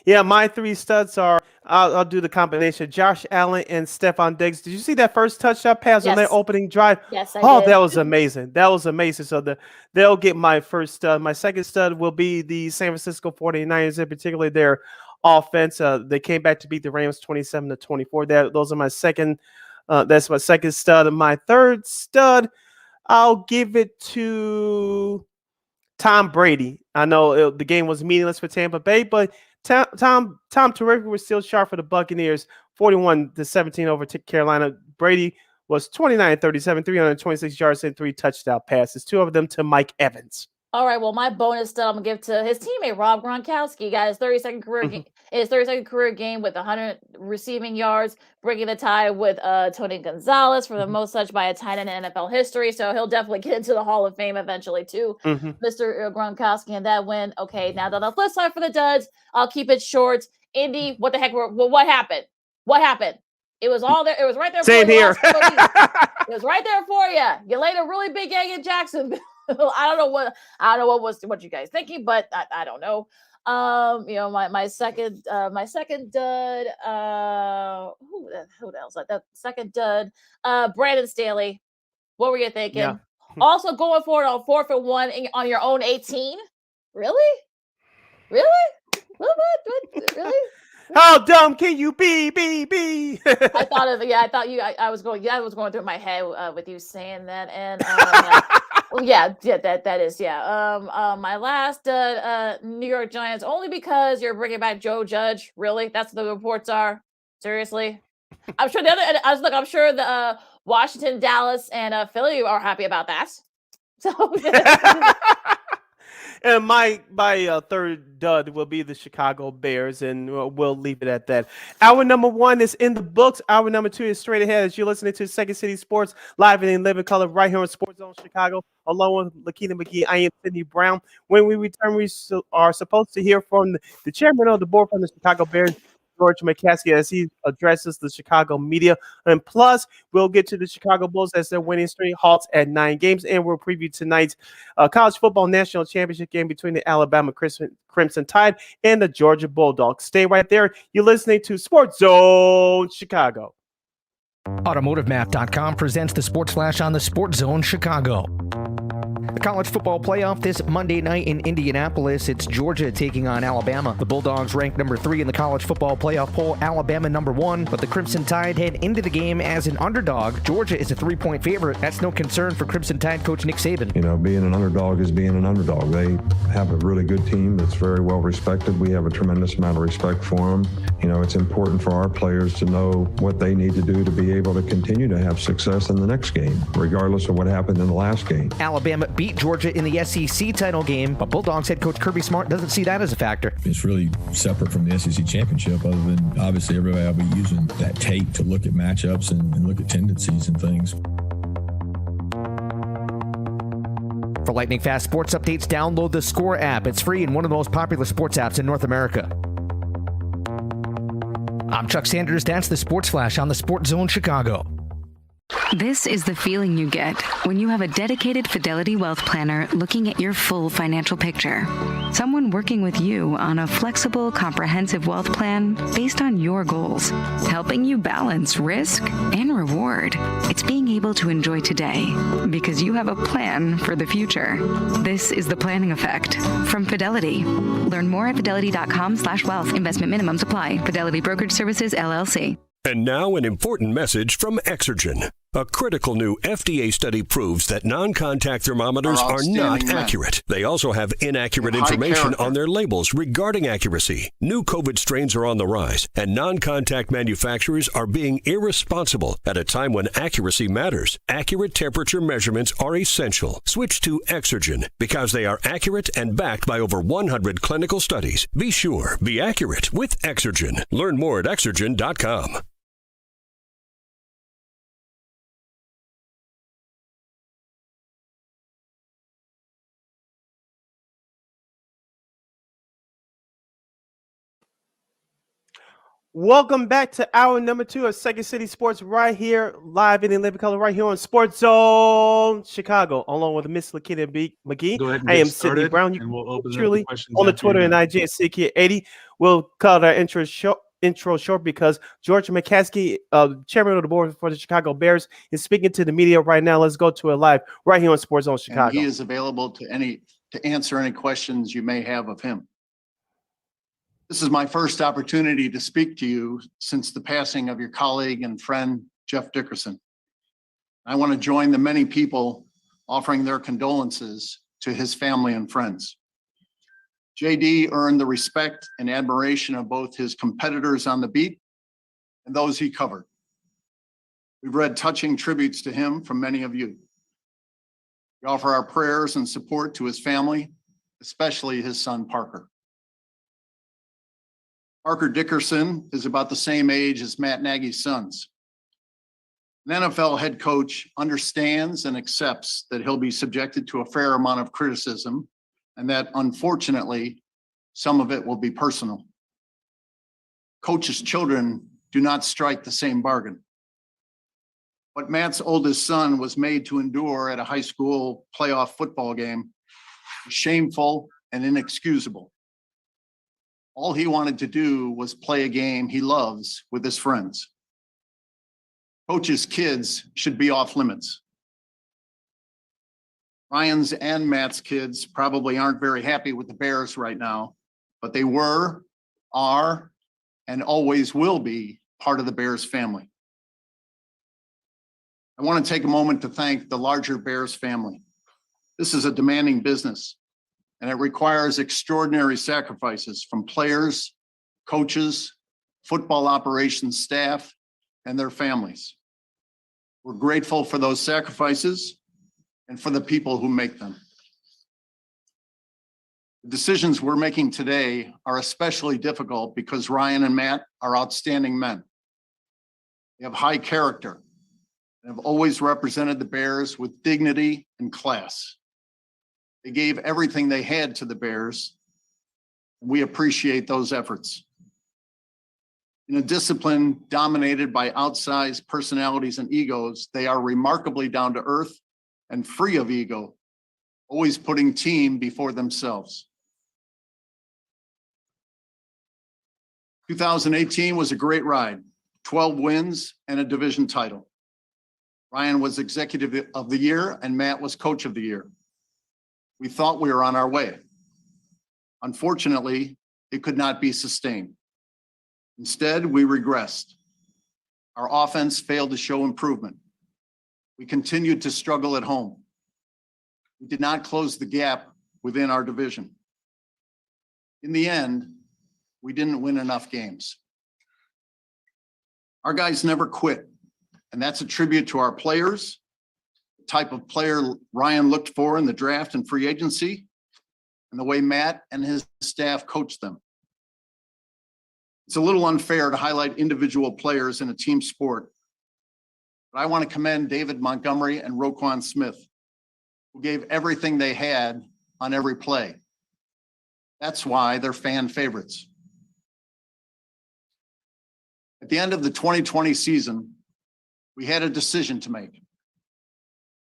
Yeah, my three studs are, I'll do the combination, Josh Allen and Stephon Diggs. Did you see that first touchdown pass on their opening drive? Yes, I did. That was amazing. That was amazing. So they'll get my first stud. My second stud will be the San Francisco 49ers, in particular their offense. They came back to beat the Rams 27-24. Those are my second. That's my second stud. And my third stud, I'll give it to Tom Brady. I know the game was meaningless for Tampa Bay, but Tom terrific was still sharp for the Buccaneers. 41-17 over Carolina. Brady was 29-37, 326 yards and 3 touchdown passes. 2 of them to Mike Evans. All right, well, my bonus stud I'm gonna give to his teammate Rob Gronkowski. He got his 32nd career game, with 100 receiving yards, breaking the tie with Tony Gonzalez for the most touch by a tight end in NFL history. So he'll definitely get into the Hall of Fame eventually too, Mr. Gronkowski. And that win. Okay, now on the flip side for the duds, I'll keep it short. Indy, what the heck? What happened? What happened? It was all there. It was right there. Same here. It was right there for you. You laid a really big egg in Jacksonville. I don't know what you guys thinking, but I don't know. My second dud. Who else? That second dud. Brandon Staley. What were you thinking? Yeah. Also going forward on 4th and 1 on your own 18. Really? What? Really? How dumb can you be? I was going through my head with you saying that, and that is. My last New York Giants, only because you're bringing back Joe Judge. Really, that's what the reports are. Seriously, I'm sure I'm sure the Washington, Dallas, and Philly are happy about that. So. And my third dud will be the Chicago Bears, and we'll leave it at that. Hour number 1 is in the books. Hour number 2 is straight ahead as you're listening to Second City Sports live and in living color right here on Sports Zone Chicago, along with Lakeena McGee. I am Sidney Brown. When we return, we are supposed to hear from the chairman of the board from the Chicago Bears, George McCaskey, as he addresses the Chicago media. And plus, we'll get to the Chicago Bulls as their winning streak halts at 9 games. And we'll preview tonight's college football national championship game between the Alabama Crimson Tide and the Georgia Bulldogs. Stay right there. You're listening to Sports Zone Chicago. AutomotiveMap.com presents the Sports Flash on the Sports Zone Chicago. The college football playoff this Monday night in Indianapolis. It's Georgia taking on Alabama. The Bulldogs ranked number 3 in the college football playoff poll. Alabama number 1, but the Crimson Tide head into the game as an underdog. Georgia is a 3-point favorite. That's no concern for Crimson Tide coach Nick Saban. Being an underdog is being an underdog. They have a really good team that's very well respected. We have a tremendous amount of respect for them. It's important for our players to know what they need to do to be able to continue to have success in the next game, regardless of what happened in the last game. Alabama beat Georgia in the SEC title game, but Bulldogs head coach Kirby Smart doesn't see that as a factor. It's really separate from the SEC championship, other than obviously everybody will be using that tape to look at matchups and look at tendencies and things. For lightning fast sports updates, download the Score app. It's free and one of the most popular sports apps in North America. I'm Chuck Sanders. That's the Sports Flash on the Sports Zone Chicago. This is the feeling you get when you have a dedicated Fidelity Wealth Planner looking at your full financial picture. Someone working with you on a flexible, comprehensive wealth plan based on your goals, helping you balance risk and reward. It's being able to enjoy today because you have a plan for the future. This is the planning effect from Fidelity. Learn more at fidelity.com/wealth. Investment minimums apply. Fidelity Brokerage Services, LLC. And now an important message from Exergen. A critical new FDA study proves that non-contact thermometers are not accurate. They also have inaccurate information on their labels regarding accuracy. New COVID strains are on the rise, and non-contact manufacturers are being irresponsible at a time when accuracy matters. Accurate temperature measurements are essential. Switch to Exergen because they are accurate and backed by over 100 clinical studies. Be sure, be accurate with Exergen. Learn more at Exergen.com. Welcome back to hour number 2 of Second City Sports, right here, live in living color, right here on Sports Zone Chicago, along with Miss Lakeena McGee. I am Sydney Brown. You we'll truly on the Twitter and IG at CK80. We'll cut our intro short because George McCaskey, chairman of the board for the Chicago Bears, is speaking to the media right now. Let's go to it live right here on Sports Zone Chicago. And he is available to answer any questions you may have of him. This is my first opportunity to speak to you since the passing of your colleague and friend, Jeff Dickerson. I want to join the many people offering their condolences to his family and friends. JD earned the respect and admiration of both his competitors on the beat and those he covered. We've read touching tributes to him from many of you. We offer our prayers and support to his family, especially his son, Parker. Parker Dickerson is about the same age as Matt Nagy's sons. An NFL head coach understands and accepts that he'll be subjected to a fair amount of criticism and that, unfortunately, some of it will be personal. Coaches' children do not strike the same bargain. What Matt's oldest son was made to endure at a high school playoff football game was shameful and inexcusable. All he wanted to do was play a game he loves with his friends. Coaches' kids should be off limits. Ryan's and Matt's kids probably aren't very happy with the Bears right now, but they were, are, and always will be part of the Bears family. I want to take a moment to thank the larger Bears family. This is a demanding business, and it requires extraordinary sacrifices from players, coaches, football operations staff, and their families. We're grateful for those sacrifices and for the people who make them. The decisions we're making today are especially difficult because Ryan and Matt are outstanding men. They have high character and have always represented the Bears with dignity and class. They gave everything they had to the Bears, and we appreciate those efforts. In a discipline dominated by outsized personalities and egos, they are remarkably down to earth and free of ego, always putting team before themselves. 2018 was a great ride, 12 wins and a division title. Ryan was executive of the year and Matt was coach of the year. We thought we were on our way. Unfortunately, it could not be sustained. Instead, we regressed. Our offense failed to show improvement. We continued to struggle at home. We did not close the gap within our division. In the end, we didn't win enough games. Our guys never quit, and that's a tribute to our players, the type of player Ryan looked for in the draft and free agency, and the way Matt and his staff coached them. It's a little unfair to highlight individual players in a team sport, but I want to commend David Montgomery and Roquan Smith, who gave everything they had on every play. That's why they're fan favorites. At the end of the 2020 season, We had a decision to make.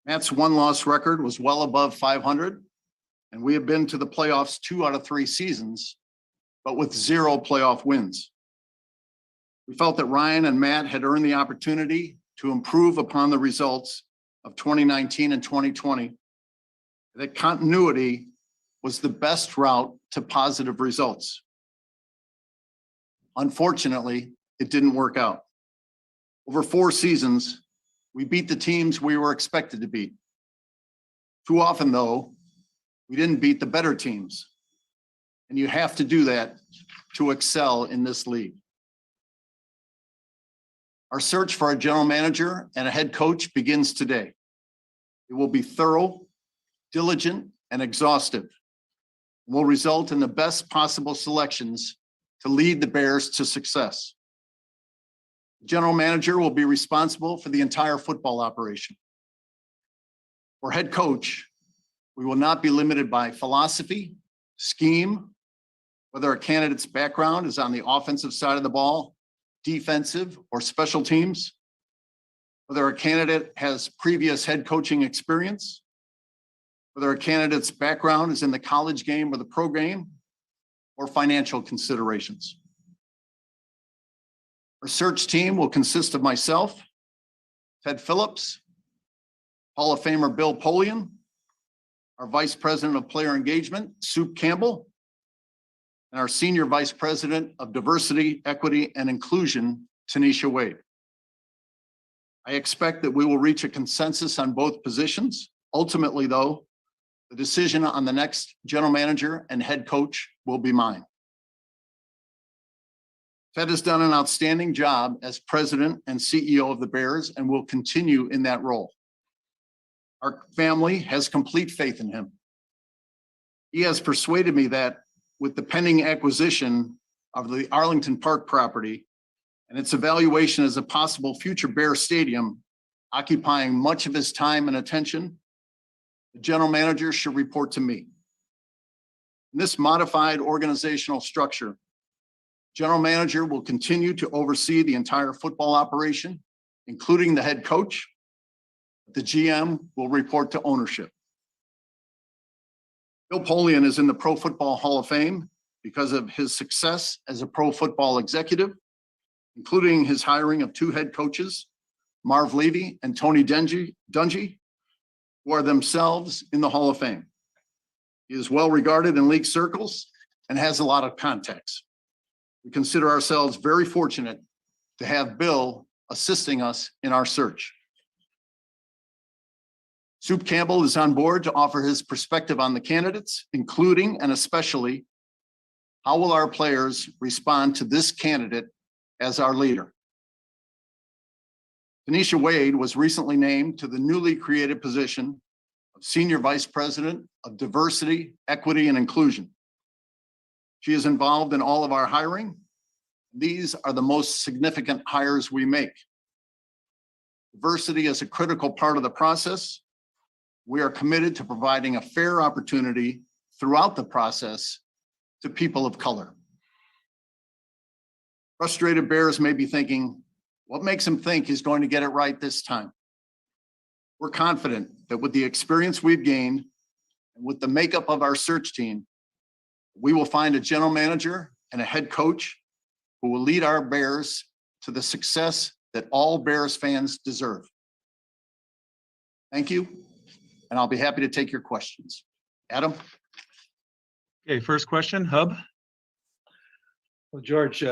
Matt's one-loss record was well above 500, and we have been to the playoffs 2 out of 3 seasons, but with 0 playoff wins. We felt that Ryan and Matt had earned the opportunity to improve upon the results of 2019 and 2020, that continuity was the best route to positive results. Unfortunately, it didn't work out. Over 4 seasons, we beat the teams we were expected to beat. Too often, though, we didn't beat the better teams. And you have to do that to excel in this league. Our search for a general manager and a head coach begins today. It will be thorough, diligent, and exhaustive, and will result in the best possible selections to lead the Bears to success. The general manager will be responsible for the entire football operation. For head coach, we will not be limited by philosophy, scheme, whether a candidate's background is on the offensive side of the ball, defensive, or special teams, whether a candidate has previous head coaching experience, whether a candidate's background is in the college game or the pro game, or financial considerations. Our search team will consist of myself, Ted Phillips, Hall of Famer Bill Polian, our Vice President of Player Engagement, Soup Campbell, and our Senior Vice President of Diversity, Equity, and Inclusion, Tanisha Wade. I expect that we will reach a consensus on both positions. Ultimately, though, the decision on the next general manager and head coach will be mine. Ted has done an outstanding job as president and CEO of the Bears and will continue in that role. Our family has complete faith in him. He has persuaded me that with the pending acquisition of the Arlington Park property and its evaluation as a possible future Bear stadium occupying much of his time and attention, the general manager should report to me. In this modified organizational structure, general manager will continue to oversee the entire football operation, including the head coach. The GM will report to ownership. Bill Polian is in the Pro Football Hall of Fame because of his success as a pro football executive, including his hiring of 2 head coaches, Marv Levy and Tony Dungy, who are themselves in the Hall of Fame. He is well regarded in league circles and has a lot of contacts. We consider ourselves very fortunate to have Bill assisting us in our search. Soup Campbell is on board to offer his perspective on the candidates, including and especially how will our players respond to this candidate as our leader. Tanisha Wade was recently named to the newly created position of Senior Vice President of Diversity, Equity, and Inclusion. She is involved in all of our hiring. These are the most significant hires we make. Diversity is a critical part of the process. We are committed to providing a fair opportunity throughout the process to people of color. Frustrated Bears may be thinking, what makes him think he's going to get it right this time? We're confident that with the experience we've gained and with the makeup of our search team, we will find a general manager and a head coach who will lead our Bears to the success that all Bears fans deserve. Thank you, and I'll be happy to take your questions. Adam? Okay, first question, Hub. Well, George,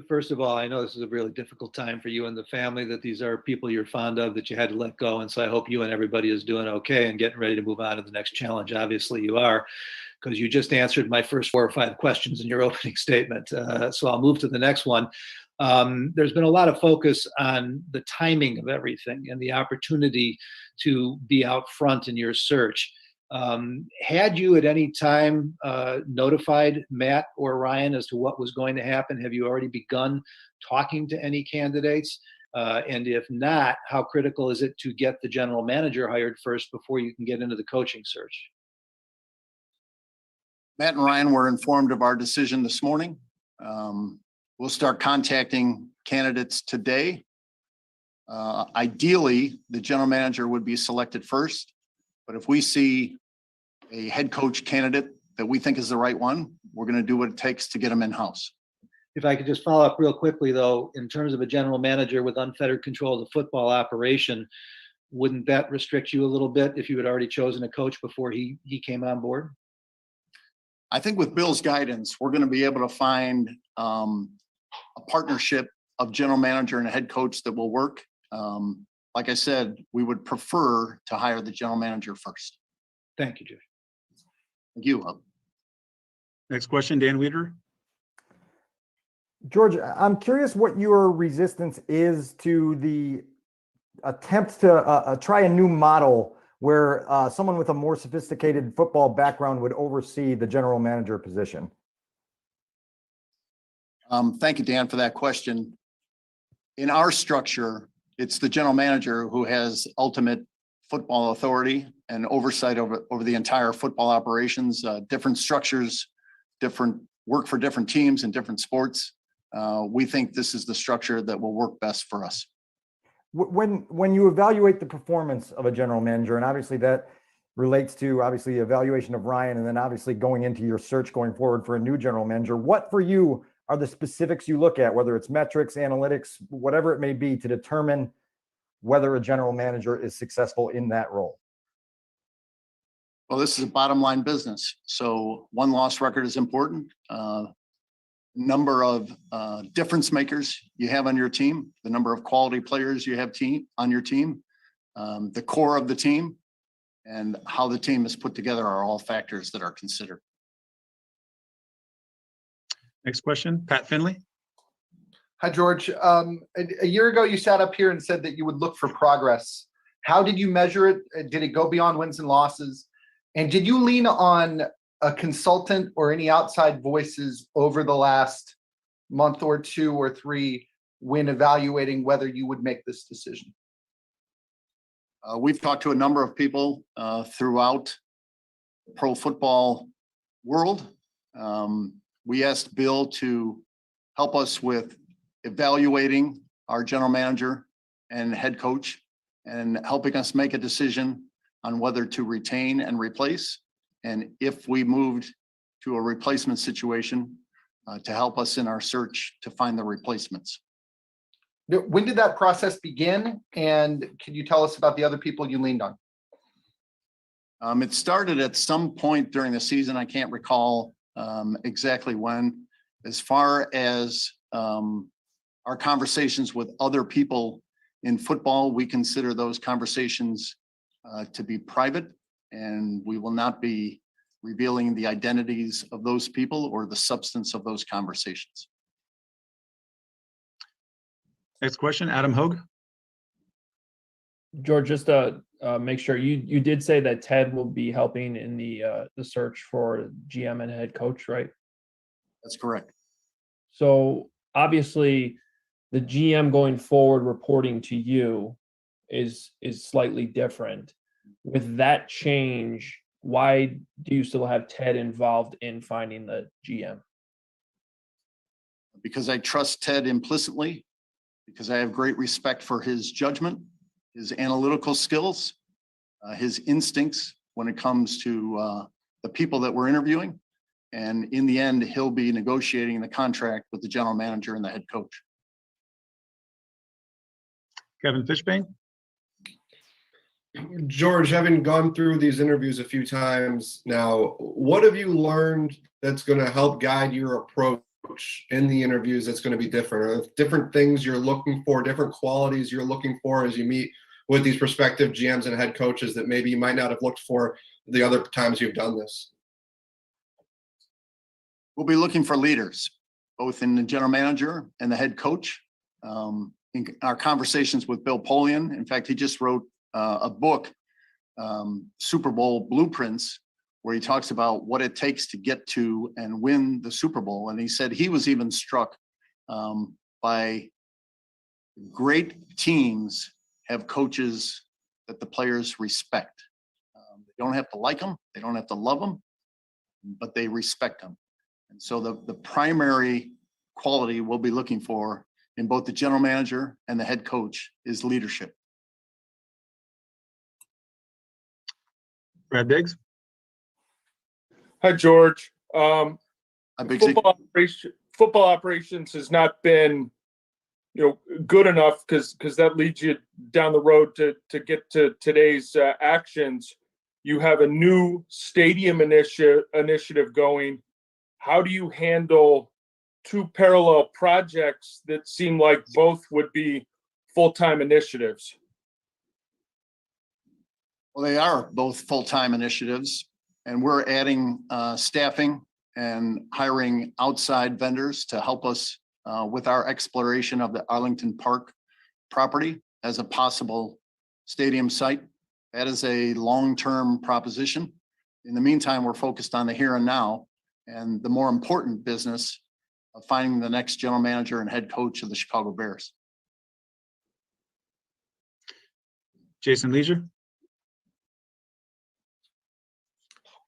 first of all, I know this is a really difficult time for you and the family, that these are people you're fond of that you had to let go. And so I hope you and everybody is doing okay and getting ready to move on to the next challenge. Obviously you are, because you just answered my first 4 or 5 questions in your opening statement. So I'll move to the next one. There's been a lot of focus on the timing of everything and the opportunity to be out front in your search. Had you at any time notified Matt or Ryan as to what was going to happen? Have you already begun talking to any candidates? And if not, how critical is it to get the general manager hired first before you can get into the coaching search? Matt and Ryan were informed of our decision this morning. We'll start contacting candidates today. Ideally, the general manager would be selected first, but if we see a head coach candidate that we think is the right one, we're going to do what it takes to get him in-house. If I could just follow up real quickly, though, in terms of a general manager with unfettered control of the football operation, wouldn't that restrict you a little bit if you had already chosen a coach before he came on board? I think with Bill's guidance, we're going to be able to find a partnership of general manager and a head coach that will work. Like I said, we would prefer to hire the general manager first. Thank you, George. Thank you, Hub. Next question, Dan Weeder. George, I'm curious what your resistance is to the attempt to try a new model where someone with a more sophisticated football background would oversee the general manager position. Thank you, Dan, for that question. In our structure, it's the general manager who has ultimate football authority and oversight over the entire football operations. Different structures, different work for different teams and different sports. We think this is the structure that will work best for us. When you evaluate the performance of a general manager, and obviously that relates to obviously evaluation of Ryan, and then obviously going into your search going forward for a new general manager, what for you are the specifics you look at, whether it's metrics, analytics, whatever it may be, to determine whether a general manager is successful in that role? Well, this is a bottom line business. So one loss record is important. Number of difference makers you have on your team, the number of quality players you have on your team, the core of the team, and how the team is put together are all factors that are considered. Next question, Pat Finley. Hi, George. A year ago, you sat up here and said that you would look for progress. How did you measure it? Did it go beyond wins and losses? And did you lean on a consultant or any outside voices over the last month or two or three when evaluating whether you would make this decision? We've talked to a number of people throughout the pro football world. We asked Bill to help us with evaluating our general manager and head coach and helping us make a decision on whether to retain and replace. And if we moved to a replacement situation, to help us in our search to find the replacements. When did that process begin? And can you tell us about the other people you leaned on? It started at some point during the season. I can't recall exactly when. As far as our conversations with other people in football, we consider those conversations to be private, and we will not be revealing the identities of those people or the substance of those conversations. Next question, Adam Hogue. George, just to make sure, you did say that Ted will be helping in the search for GM and head coach, right? That's correct. So obviously, the GM going forward reporting to you is slightly different. With that change, why do you still have Ted involved in finding the GM? Because I trust Ted implicitly, because I have great respect for his judgment, his analytical skills, his instincts when it comes to the people that we're interviewing. And in the end, he'll be negotiating the contract with the general manager and the head coach. Kevin Fishbane. George, having gone through these interviews a few times now, what have you learned that's going to help guide your approach in the interviews that's going to be different? Are there different things you're looking for, different qualities you're looking for as you meet with these prospective GMs and head coaches that maybe you might not have looked for the other times you've done this? We'll be looking for leaders, both in the general manager and the head coach. In our conversations with Bill Polian, in fact, he just wrote a book, Super Bowl Blueprints, where he talks about what it takes to get to and win the Super Bowl. And he said he was even struck by great teams have coaches that the players respect. They don't have to like them, they don't have to love them, but they respect them. And so the primary quality we'll be looking for in both the general manager and the head coach is leadership. Brad Biggs. Hi, George. Hi, Biggsy. Football operations has not been, good enough because that leads you down the road to get to today's actions. You have a new stadium initiative going. How do you handle two parallel projects that seem like both would be full-time initiatives? Well, they are both full-time initiatives, and we're adding staffing and hiring outside vendors to help us with our exploration of the Arlington Park property as a possible stadium site. That is a long-term proposition. In the meantime, we're focused on the here and now and the more important business of finding the next general manager and head coach of the Chicago Bears. Jason Leisure.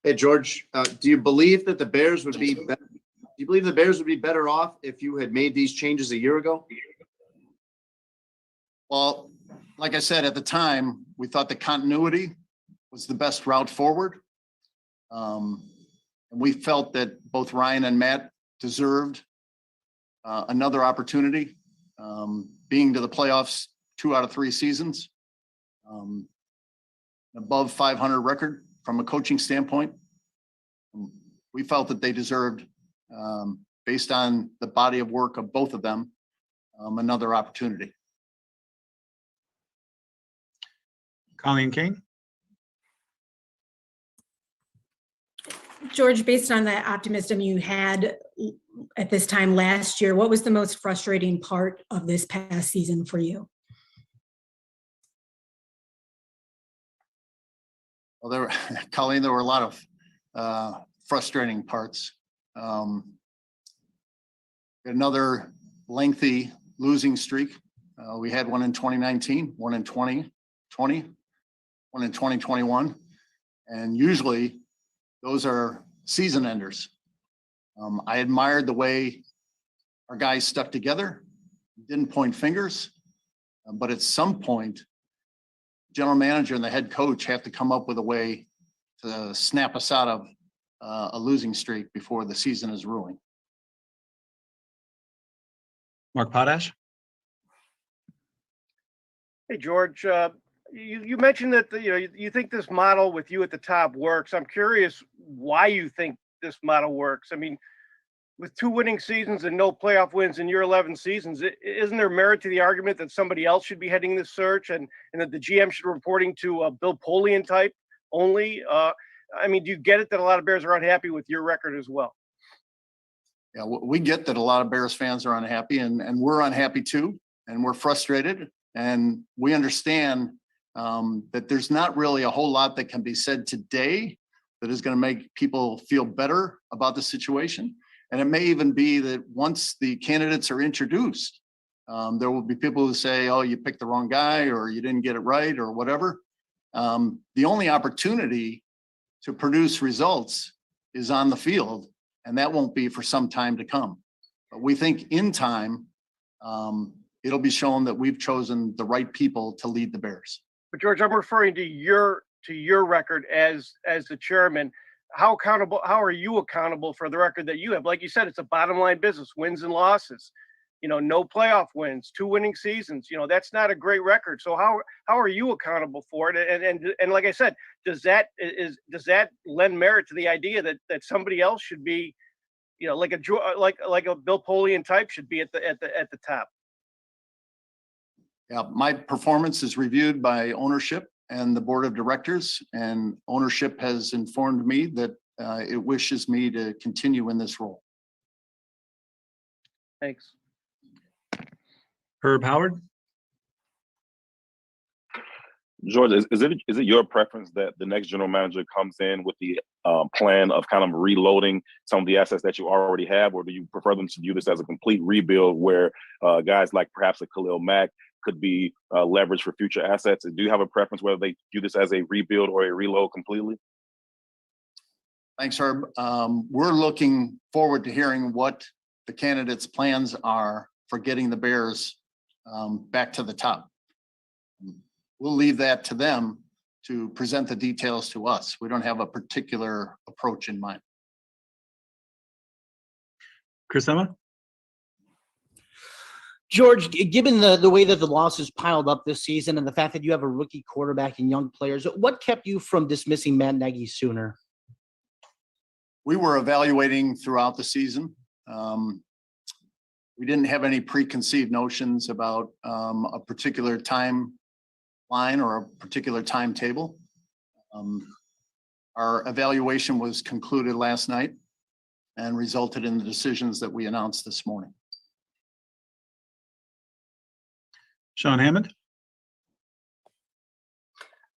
Hey, George, do you believe that the Bears would be better? Do you believe the Bears would be better off if you had made these changes a year ago? Well, like I said, at the time, we thought the continuity was the best route forward. And we felt that both Ryan and Matt deserved another opportunity, being to the playoffs 2 out of 3 seasons, above 500 record from a coaching standpoint. We felt that they deserved, based on the body of work of both of them, another opportunity. Colleen Kane. George, based on the optimism you had at this time last year, what was the most frustrating part of this past season for you? Well, Colleen, there were a lot of frustrating parts. Another lengthy losing streak. We had one in 2019, one in 2020, one in 2021. And usually those are season enders. I admired the way our guys stuck together, didn't point fingers, but at some point, general manager and the head coach have to come up with a way to snap us out of a losing streak before the season is ruined. Mark Potash. Hey, George, you mentioned that you think this model with you at the top works. I'm curious why you think this model works. I mean, with 2 winning seasons and no playoff wins in your 11 seasons, isn't there merit to the argument that somebody else should be heading this search and that the GM should be reporting to a Bill Polian type only? I mean, do you get it that a lot of Bears are unhappy with your record as well? Yeah, we get that a lot of Bears fans are unhappy, and we're unhappy too, and we're frustrated, and we understand that there's not really a whole lot that can be said today that is going to make people feel better about the situation. And it may even be that once the candidates are introduced, there will be people who say, oh, you picked the wrong guy, or you didn't get it right, or whatever. The only opportunity to produce results is on the field, and that won't be for some time to come. But we think in time, it'll be shown that we've chosen the right people to lead the Bears. But George, I'm referring to your record as the chairman. How are you accountable for the record that you have? Like you said, it's a bottom line business, wins and losses, no playoff wins, 2 winning seasons, that's not a great record. So how are you accountable for it? And like I said, does that lend merit to the idea that somebody else should be, like a Bill Polian type should be at the top? Yeah, my performance is reviewed by ownership and the board of directors, and ownership has informed me that it wishes me to continue in this role. Thanks. Herb Howard. George, is it your preference that the next general manager comes in with the plan of kind of reloading some of the assets that you already have, or do you prefer them to view this as a complete rebuild where guys like perhaps a Khalil Mack could be leveraged for future assets? Do you have a preference whether they view this as a rebuild or a reload completely? Thanks, Herb. We're looking forward to hearing what the candidates' plans are for getting the Bears back to the top. We'll leave that to them to present the details to us. We don't have a particular approach in mind. Chris Emma? George, given the way that the losses piled up this season and the fact that you have a rookie quarterback and young players, what kept you from dismissing Matt Nagy sooner? We were evaluating throughout the season. We didn't have any preconceived notions about a particular timeline or a particular timetable. Our evaluation was concluded last night and resulted in the decisions that we announced this morning. Sean Hammond?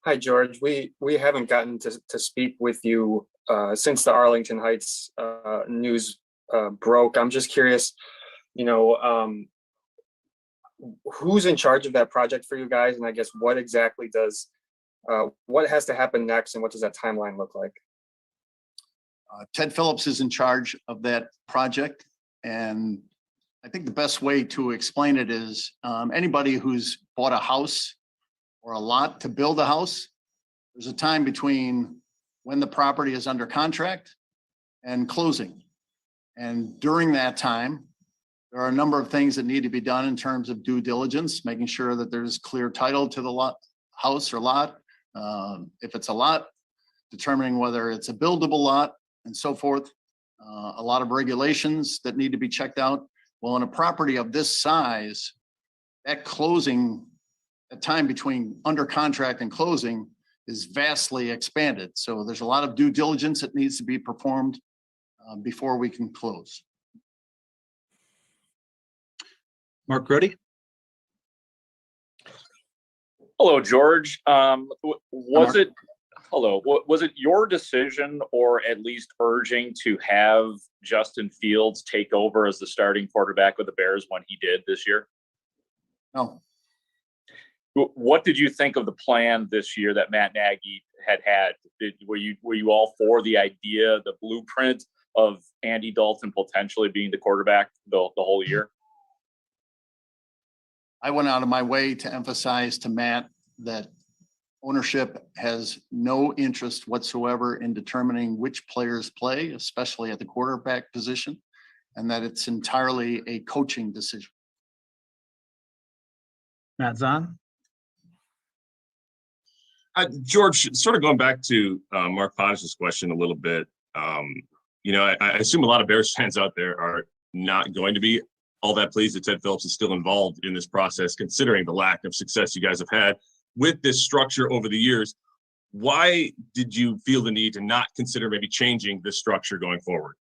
Hi, George. We haven't gotten to speak with you since the Arlington Heights news broke. I'm just curious, who's in charge of that project for you guys? And I guess what exactly what has to happen next, and what does that timeline look like? Ted Phillips is in charge of that project, and I think the best way to explain it is anybody who's bought a house or a lot to build a house, there's a time between when the property is under contract and closing. And during that time, there are a number of things that need to be done in terms of due diligence, making sure that there's clear title to the house or lot. If it's a lot, determining whether it's a buildable lot and so forth. A lot of regulations that need to be checked out. Well, in a property of this size, that closing, the time between under contract and closing is vastly expanded. So there's a lot of due diligence that needs to be performed before we can close. Mark Grody? Hello, George. Was it your decision, or at least urging, to have Justin Fields take over as the starting quarterback with the Bears when he did this year? No. What did you think of the plan this year that Matt Nagy had? Were you all for the idea, the blueprint of Andy Dalton potentially being the quarterback the whole year? I went out of my way to emphasize to Matt that ownership has no interest whatsoever in determining which players play, especially at the quarterback position, and that it's entirely a coaching decision. Matt Zahn? George, sort of going back to Mark Potash's question a little bit, I assume a lot of Bears fans out there are not going to be all that pleased that Ted Phillips is still involved in this process, considering the lack of success you guys have had with this structure over the years. Why did you feel the need to not consider maybe changing this structure going forward?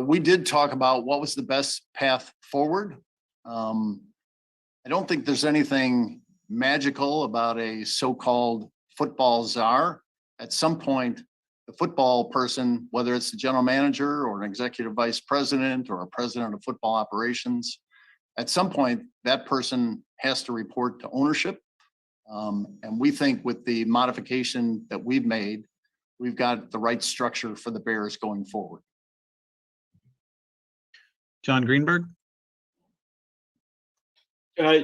We did talk about what was the best path forward. I don't think there's anything magical about a so-called football czar. At some point, the football person, whether it's the general manager or an executive vice president or a president of football operations, at some point, that person has to report to ownership. And we think with the modification that we've made, we've got the right structure for the Bears going forward. John Greenberg?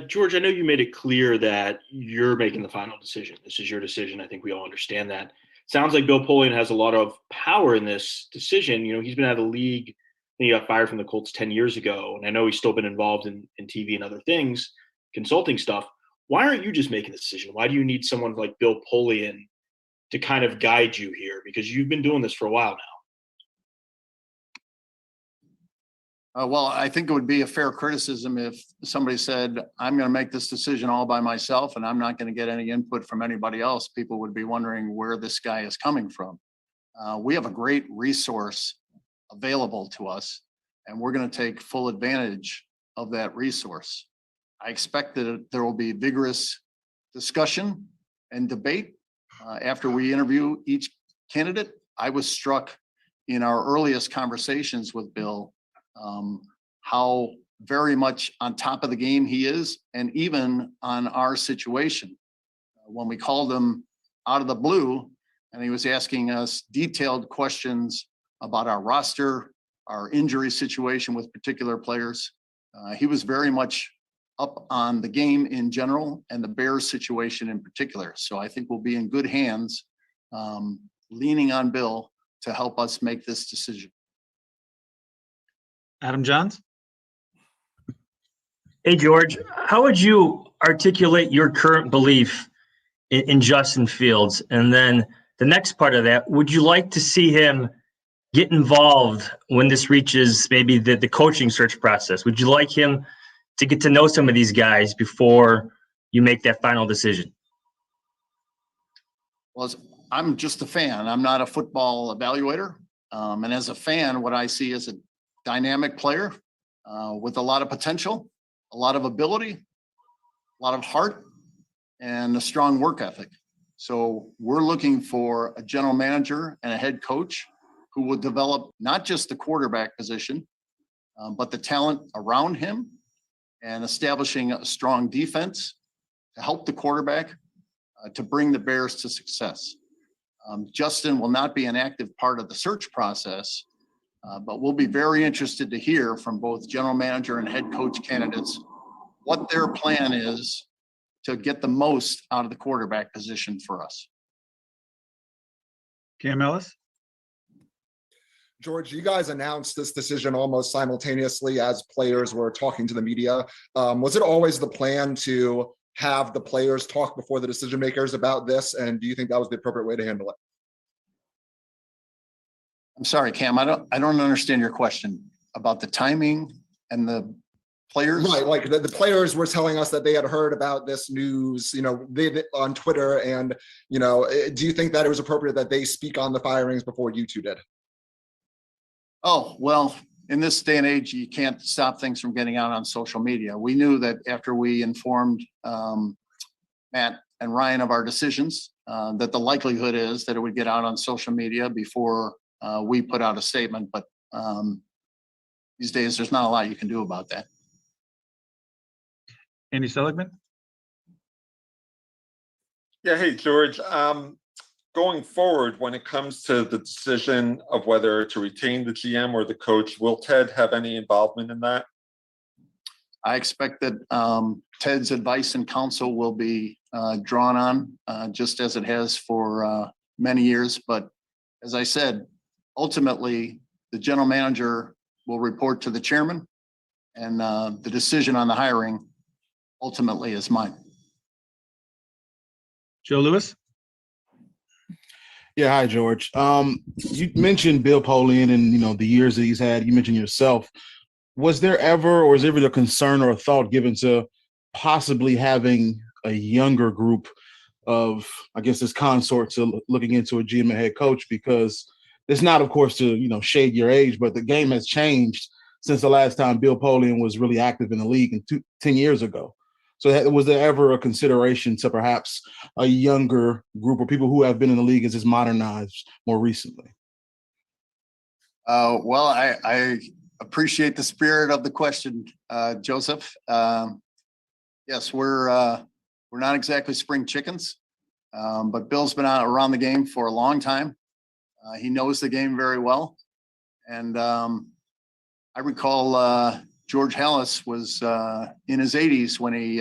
George, I know you made it clear that you're making the final decision. This is your decision. I think we all understand that. Sounds like Bill Polian has a lot of power in this decision. He's been out of the league. He got fired from the Colts 10 years ago. And I know he's still been involved in TV and other things, consulting stuff. Why aren't you just making the decision? Why do you need someone like Bill Polian to kind of guide you here? Because you've been doing this for a while now. Well, I think it would be a fair criticism if somebody said, I'm going to make this decision all by myself and I'm not going to get any input from anybody else. People would be wondering where this guy is coming from. We have a great resource available to us, and we're going to take full advantage of that resource. I expect that there will be vigorous discussion and debate after we interview each candidate. I was struck in our earliest conversations with Bill how very much on top of the game he is, and even on our situation. When we called him out of the blue and he was asking us detailed questions about our roster, our injury situation with particular players, He was very much up on the game in general and the Bears situation in particular. So I think we'll be in good hands, leaning on Bill to help us make this decision. Adam Johns? Hey, George, how would you articulate your current belief in Justin Fields? And then the next part of that, would you like to see him get involved when this reaches maybe the coaching search process? Would you like him to get to know some of these guys before you make that final decision? Well, I'm just a fan. I'm not a football evaluator. And as a fan, what I see is a dynamic player with a lot of potential, a lot of ability, a lot of heart, and a strong work ethic. So we're looking for a general manager and a head coach who will develop not just the quarterback position, but the talent around him and establishing a strong defense to help the quarterback to bring the Bears to success. Justin will not be an active part of the search process, but we'll be very interested to hear from both general manager and head coach candidates what their plan is to get the most out of the quarterback position for us. Cam Ellis? George, you guys announced this decision almost simultaneously as players were talking to the media. Was it always the plan to have the players talk before the decision makers about this? And do you think that was the appropriate way to handle it? I'm sorry, Cam, I don't understand your question about the timing and the players. Right, like the players were telling us that they had heard about this news, they on Twitter, and do you think that it was appropriate that they speak on the firings before you two did? Oh, well, in this day and age, you can't stop things from getting out on social media. We knew that after we informed Matt and Ryan of our decisions, that the likelihood is that it would get out on social media before we put out a statement. But these days, there's not a lot you can do about that. Andy Seligman? Yeah, hey, George. Going forward, when it comes to the decision of whether to retain the GM or the coach, will Ted have any involvement in that? I expect that Ted's advice and counsel will be drawn on just as it has for many years. But as I said, ultimately, the general manager will report to the chairman, and the decision on the hiring ultimately is mine. Joe Lewis? Yeah, hi, George. You mentioned Bill Polian and the years that he's had. You mentioned yourself. Was there ever, or is there ever a concern or a thought given to possibly having a younger group of, I guess, his consorts looking into a GM and head coach? Because it's not, of course, to shade your age, but the game has changed since the last time Bill Polian was really active in the league 10 years ago. So was there ever a consideration to perhaps a younger group of people who have been in the league as it's modernized more recently? Well, I appreciate the spirit of the question, Joseph. Yes, we're not exactly spring chickens, but Bill's been around the game for a long time. He knows the game very well. And I recall George Halas was in his 80s when he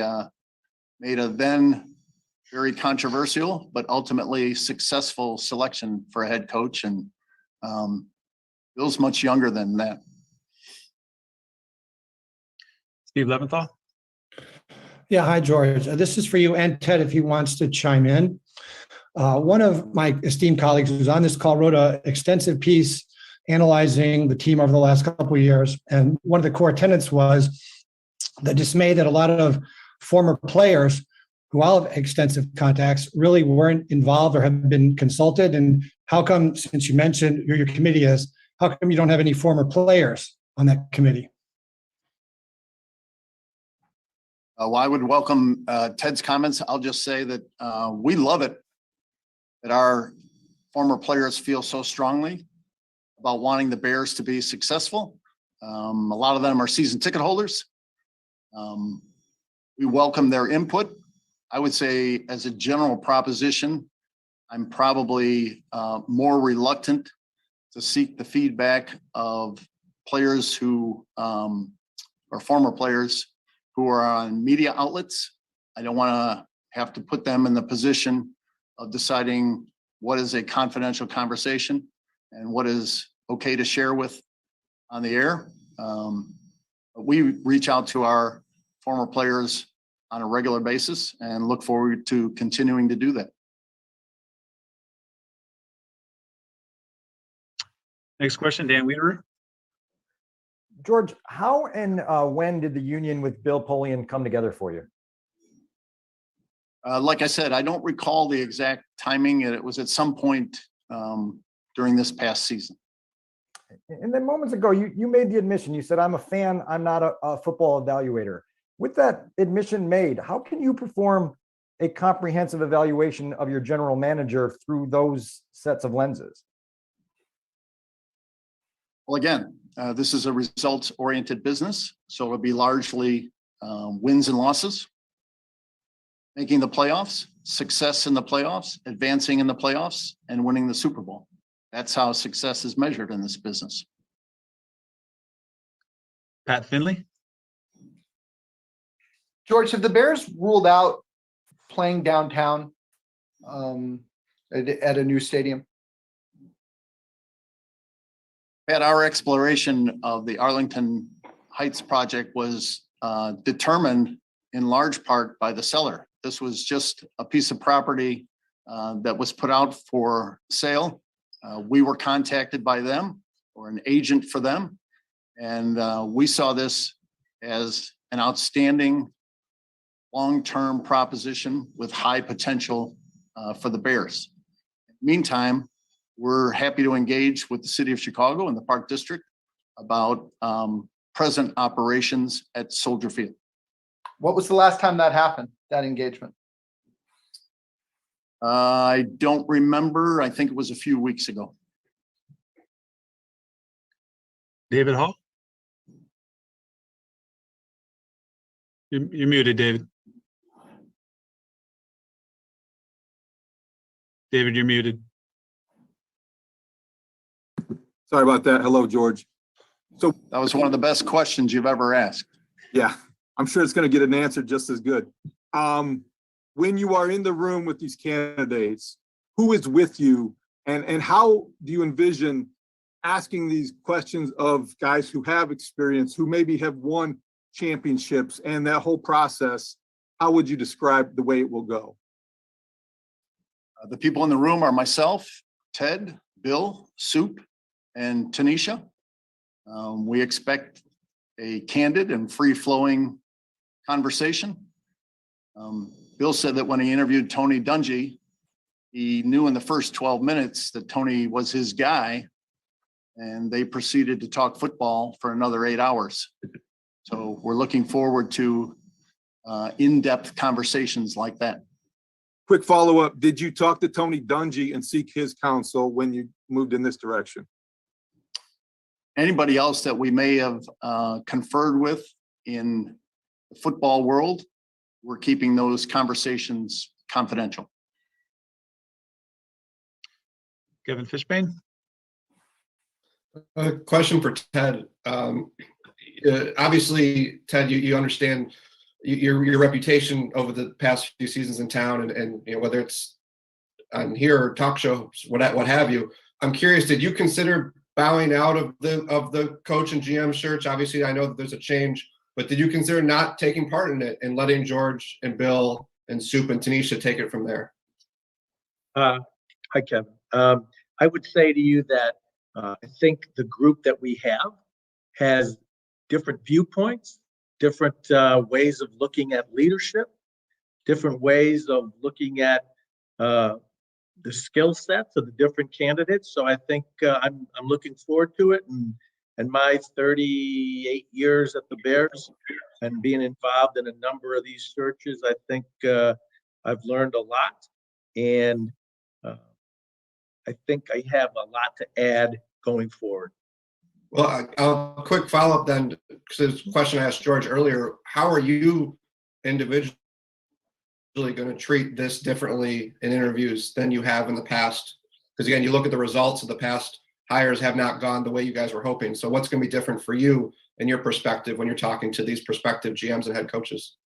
made a then very controversial, but ultimately successful selection for a head coach. And Bill's much younger than that. Steve Leventhal? Yeah, hi, George. This is for you and Ted if he wants to chime in. One of my esteemed colleagues who's on this call wrote an extensive piece analyzing the team over the last couple of years. And one of the core tenets was the dismay that a lot of former players who all have extensive contacts really weren't involved or have been consulted. And how come, since you mentioned who your committee is, how come you don't have any former players on that committee? Well, I would welcome Ted's comments. I'll just say that we love it that our former players feel so strongly about wanting the Bears to be successful. A lot of them are season ticket holders. We welcome their input. I would say as a general proposition, I'm probably more reluctant to seek the feedback of players who or former players who are on media outlets. I don't want to have to put them in the position of deciding what is a confidential conversation and what is okay to share with on the air. We reach out to our former players on a regular basis and look forward to continuing to do that. Next question, Dan Weeder. George, how and when did the union with Bill Polian come together for you? Like I said, I don't recall the exact timing. It was at some point during this past season. And then moments ago, you made the admission. You said, I'm a fan. I'm not a football evaluator. With that admission made, how can you perform a comprehensive evaluation of your general manager through those sets of lenses? Well, again, this is a results-oriented business, so it'll be largely wins and losses, making the playoffs, success in the playoffs, advancing in the playoffs, and winning the Super Bowl. That's how success is measured in this business. Pat Finley. George, have the Bears ruled out playing downtown at a new stadium? Pat, our exploration of the Arlington Heights project was determined in large part by the seller. This was just a piece of property that was put out for sale. We were contacted by them or an agent for them. And we saw this as an outstanding long-term proposition with high potential for the Bears. Meantime, we're happy to engage with the city of Chicago and the Park District about present operations at Soldier Field. What was the last time that happened, that engagement? I don't remember. I think it was a few weeks ago. David Hall. You're muted, David. David, you're muted. Sorry about that. Hello, George. So that was one of the best questions you've ever asked. Yeah, I'm sure it's going to get an answer just as good. When you are in the room with these candidates, who is with you, and how do you envision asking these questions of guys who have experience, who maybe have won championships, and that whole process? How would you describe the way it will go? The people in the room are myself, Ted, Bill, Soup, and Tanisha. We expect a candid and free-flowing conversation. Bill said that when he interviewed Tony Dungy, he knew in the first 12 minutes that Tony was his guy, and they proceeded to talk football for another 8 hours. So we're looking forward to in-depth conversations like that. Quick follow-up. Did you talk to Tony Dungy and seek his counsel when you moved in this direction? Anybody else that we may have conferred with in the football world, we're keeping those conversations confidential. Kevin Fishbane. A question for Ted. Obviously, Ted, you understand your reputation over the past few seasons in town, and you know, whether it's on here or talk shows, what have you. I'm curious, did you consider bowing out of the coach and GM search? Obviously, I know that there's a change, but did you consider not taking part in it and letting George and Bill and Soup and Tanisha take it from there? Hi, Kevin. I would say to you that I think the group that we have has different viewpoints, different ways of looking at leadership, different ways of looking at the skill sets of the different candidates. So I think I'm looking forward to it. And my 38 years at the Bears and being involved in a number of these searches, I think I've learned a lot. And I think I have a lot to add going forward. Well, a quick follow-up then, because this question I asked George earlier. How are you individually going to treat this differently in interviews than you have in the past? Because again, you look at the results of the past hires have not gone the way you guys were hoping. So what's going to be different for you in your perspective when you're talking to these prospective GMs and head coaches?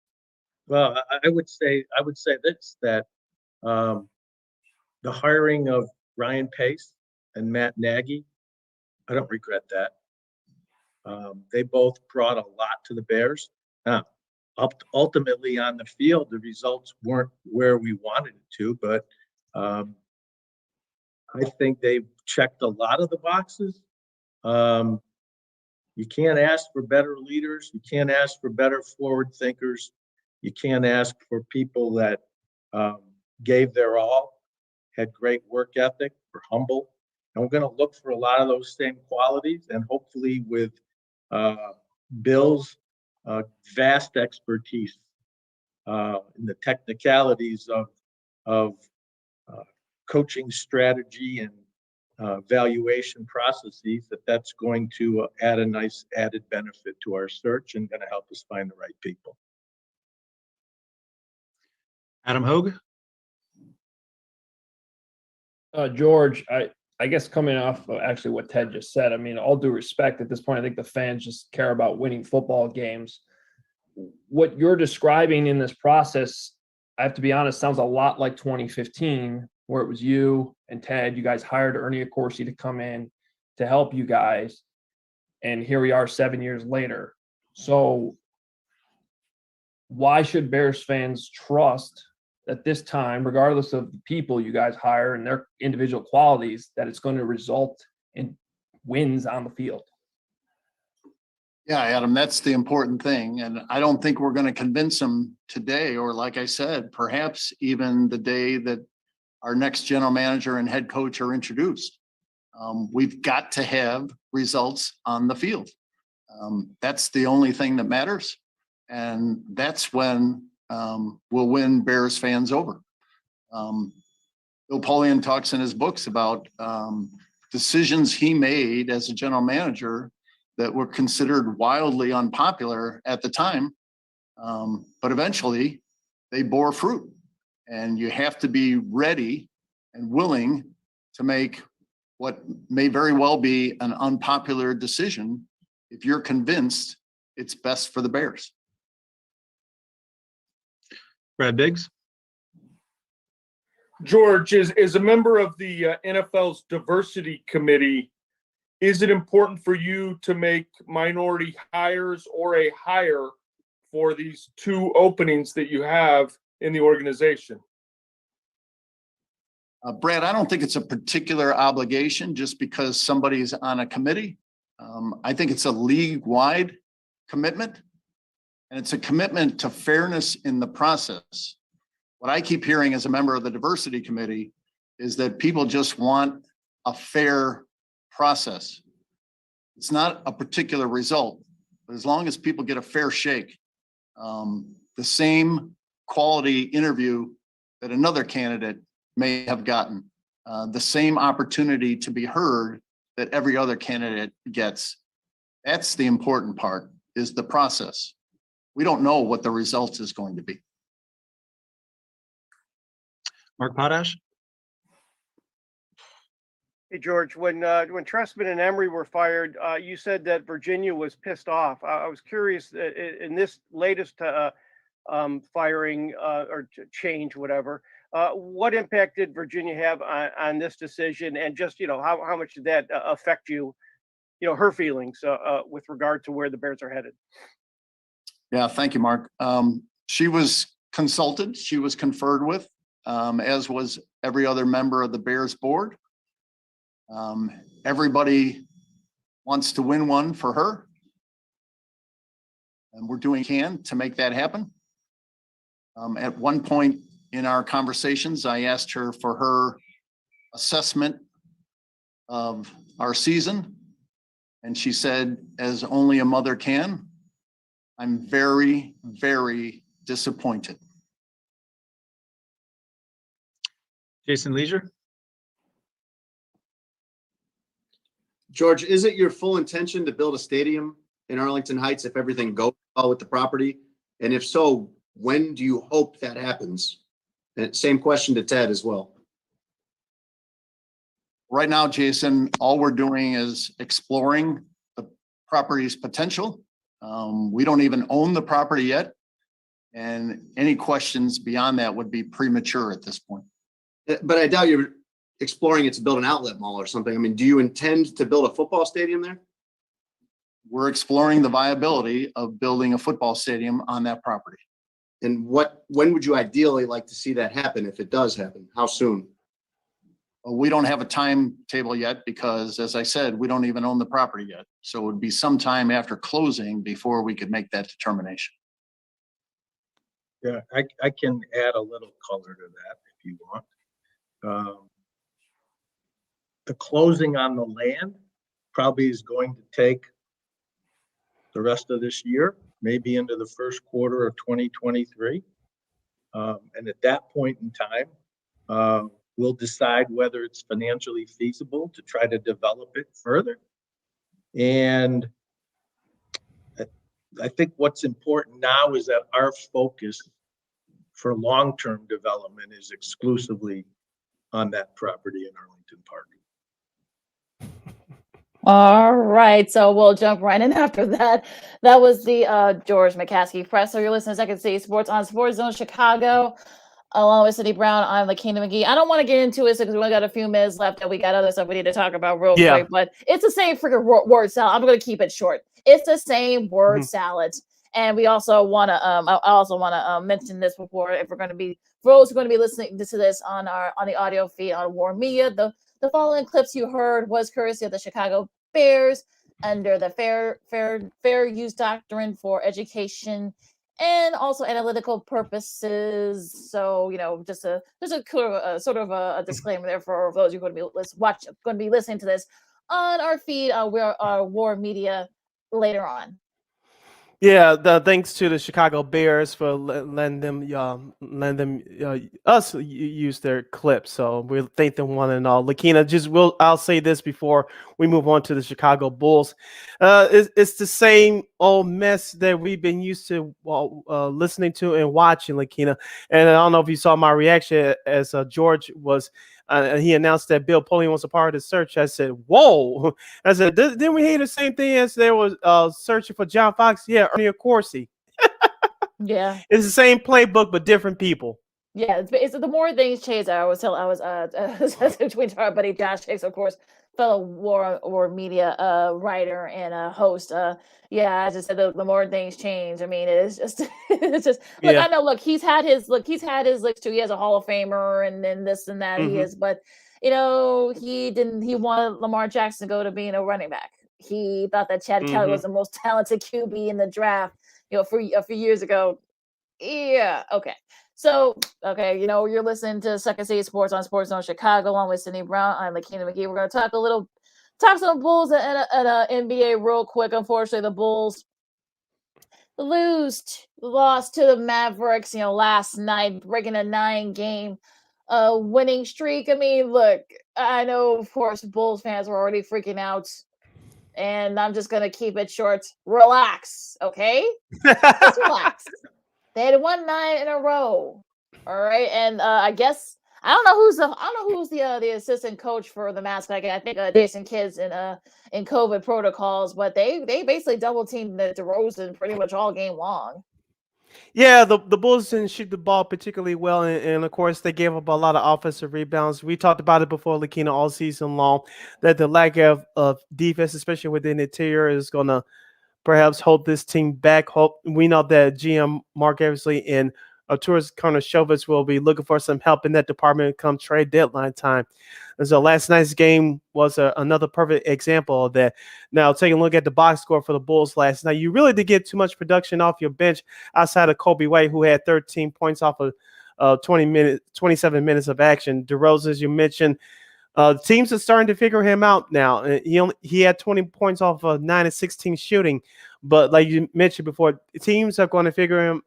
Well, I would say this, that the hiring of Ryan Pace and Matt Nagy, I don't regret that. They both brought a lot to the Bears. Now, ultimately on the field, the results weren't where we wanted it to, but I think they've checked a lot of the boxes. You can't ask for better leaders. You can't ask for better forward thinkers. You can't ask for people that gave their all, had great work ethic, were humble. And we're going to look for a lot of those same qualities, and hopefully with Bill's vast expertise in the technicalities of coaching strategy and valuation processes, that's going to add a nice added benefit to our search and going to help us find the right people. Adam Hogue. George, I guess coming off of actually what Ted just said, I mean, all due respect, at this point, I think the fans just care about winning football games. What you're describing in this process, I have to be honest, sounds a lot like 2015, where it was you and Ted. You guys hired Ernie Accorsi to come in to help you guys. And here we are 7 years later. So why should Bears fans trust at this time, regardless of the people you guys hire and their individual qualities, that it's going to result in wins on the field? Yeah, Adam, that's the important thing. And I don't think we're going to convince them today, or like I said, perhaps even the day that our next general manager and head coach are introduced. We've got to have results on the field. That's the only thing that matters. And that's when we'll win Bears fans over. Bill Polian talks in his books about decisions he made as a general manager that were considered wildly unpopular at the time, but eventually they bore fruit. And you have to be ready and willing to make what may very well be an unpopular decision if you're convinced it's best for the Bears. Brad Biggs. George, as a member of the NFL's diversity committee, is it important for you to make minority hires or a hire for these two openings that you have in the organization? Brad, I don't think it's a particular obligation just because somebody's on a committee. I think it's a league-wide commitment, and it's a commitment to fairness in the process. What I keep hearing as a member of the diversity committee is that people just want a fair process. It's not a particular result, but as long as people get a fair shake, the same quality interview that another candidate may have gotten, the same opportunity to be heard that every other candidate gets. That's the important part, is the process. We don't know what the result is going to be. Mark Potash. Hey, George, when Trestman and Emery were fired, you said that Virginia was pissed off. I was curious, in this latest firing or change, whatever, what impact did Virginia have on this decision? And just, how much did that affect you, her feelings with regard to where the Bears are headed? Yeah, thank you, Mark. She was consulted, she was conferred with, as was every other member of the Bears board. Everybody wants to win one for her, and we're doing what we can to make that happen. At one point in our conversations, I asked her for her assessment of our season, and she said, as only a mother can, I'm very, very disappointed. Jason Leisure. George, is it your full intention to build a stadium in Arlington Heights if everything goes well with the property? And if so, when do you hope that happens? And same question to Ted as well. Right now, Jason, all we're doing is exploring the property's potential. We don't even own the property yet. And any questions beyond that would be premature at this point. But I doubt you're exploring it to build an outlet mall or something. I mean, do you intend to build a football stadium there? We're exploring the viability of building a football stadium on that property. And when would you ideally like to see that happen if it does happen? How soon? We don't have a timetable yet because, as I said, we don't even own the property yet. So it would be sometime after closing before we could make that determination. Yeah, I can add a little color to that if you want. The closing on the land probably is going to take the rest of this year, maybe into the first quarter of 2023. And at that point in time, we'll decide whether it's financially feasible to try to develop it further. And I think what's important now is that our focus for long-term development is exclusively on that property in Arlington Park. All right, so we'll jump right in after that. That was the George McCaskey press. So you're listening to Second City Sports on Sports Zone Chicago, along with Cindy Brown. I'm Lakeena McGee. I don't want to get into it because we only got a few minutes left and we got other stuff we need to talk about real quick. But it's the same freaking word salad. I'm going to keep it short. It's the same word salad. And we also want to, I also want to mention this before, if we're going to be, for those who are going to be listening to this on the audio feed on War Media, the following clips you heard was courtesy of the Chicago Bears under the fair use doctrine for education and also analytical purposes. So, you know, just a sort of a disclaimer there for those who are going to be listening to this on our feed, War Media later on. Yeah, thanks to the Chicago Bears for letting them us use their clips. So we thank them one and all. Lakeena, I'll say this before we move on to the Chicago Bulls. It's the same old mess that we've been used to listening to and watching, Lakeena. And I don't know if you saw my reaction as George was. He announced that Bill Polian was a part of the search. I said, whoa. I said, didn't we hear the same thing as there was searching for John Fox? Yeah, Ernie Accorsi. Yeah. It's the same playbook, but different people. Yeah, it's the more things change. I was between our buddy Josh Hicks, of course, fellow War Media writer and host. Yeah, I just said the more things change. I mean, it's just look. I know. Look, he's had his licks too. He has a Hall of Famer and then this and that. He is, but you know, he wanted Lamar Jackson to go to being a running back. He thought that Chad Kelly was the most talented QB in the draft. You know, a few years ago. Yeah. Okay. So, okay, you know, you're listening to Second City Sports on Sports Zone Chicago, along with Cindy Brown. I'm Lakeena McGee. We're going to talk some Bulls at NBA real quick. Unfortunately, the Bulls lost to the Mavericks, you know, last night, breaking a 9-game winning streak. I mean, look, I know, of course, Bulls fans were already freaking out, and I'm just going to keep it short. Relax, okay? Just relax. They had won 9 in a row. All right, and I guess I don't know who's the assistant coach for the Mascot. I think Jason Kidd's in COVID protocols, but they basically double teamed DeRozan pretty much all game long. Yeah, the Bulls didn't shoot the ball particularly well, and of course they gave up a lot of offensive rebounds. We talked about it before, Lakeena, all season long, that the lack of defense, especially within the interior, is going to perhaps hold this team back. We know that GM Mark Eversley and Arturas Karnisovas will be looking for some help in that department come trade deadline time. And so last night's game was another perfect example of that. Now, taking a look at the box score for the Bulls last night, you really did get too much production off your bench outside of Kobe White, who had 13 points off of 27 minutes of action. DeRozan, as you mentioned, teams are starting to figure him out now. He had 20 points off of 9 and 16 shooting, but like you mentioned before, teams are going to figure him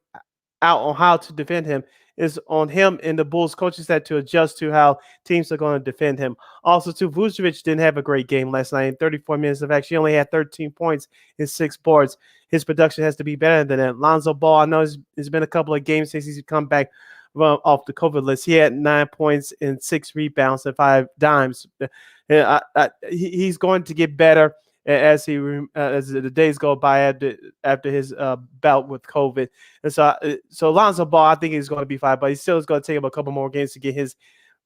out on how to defend him. It's on him and the Bulls coaching staff to adjust to how teams are going to defend him. Also, too, Vucevic didn't have a great game last night. In 34 minutes of action, he only had 13 points and 6 boards. His production has to be better than that. Lonzo Ball, I know it's been a couple of games since he's come back off the COVID list. He had 9 points and 6 rebounds and 5 dimes. He's going to get better as the days go by after his bout with COVID. And so Lonzo Ball, I think he's going to be fine, but he still is going to take him a couple more games to get his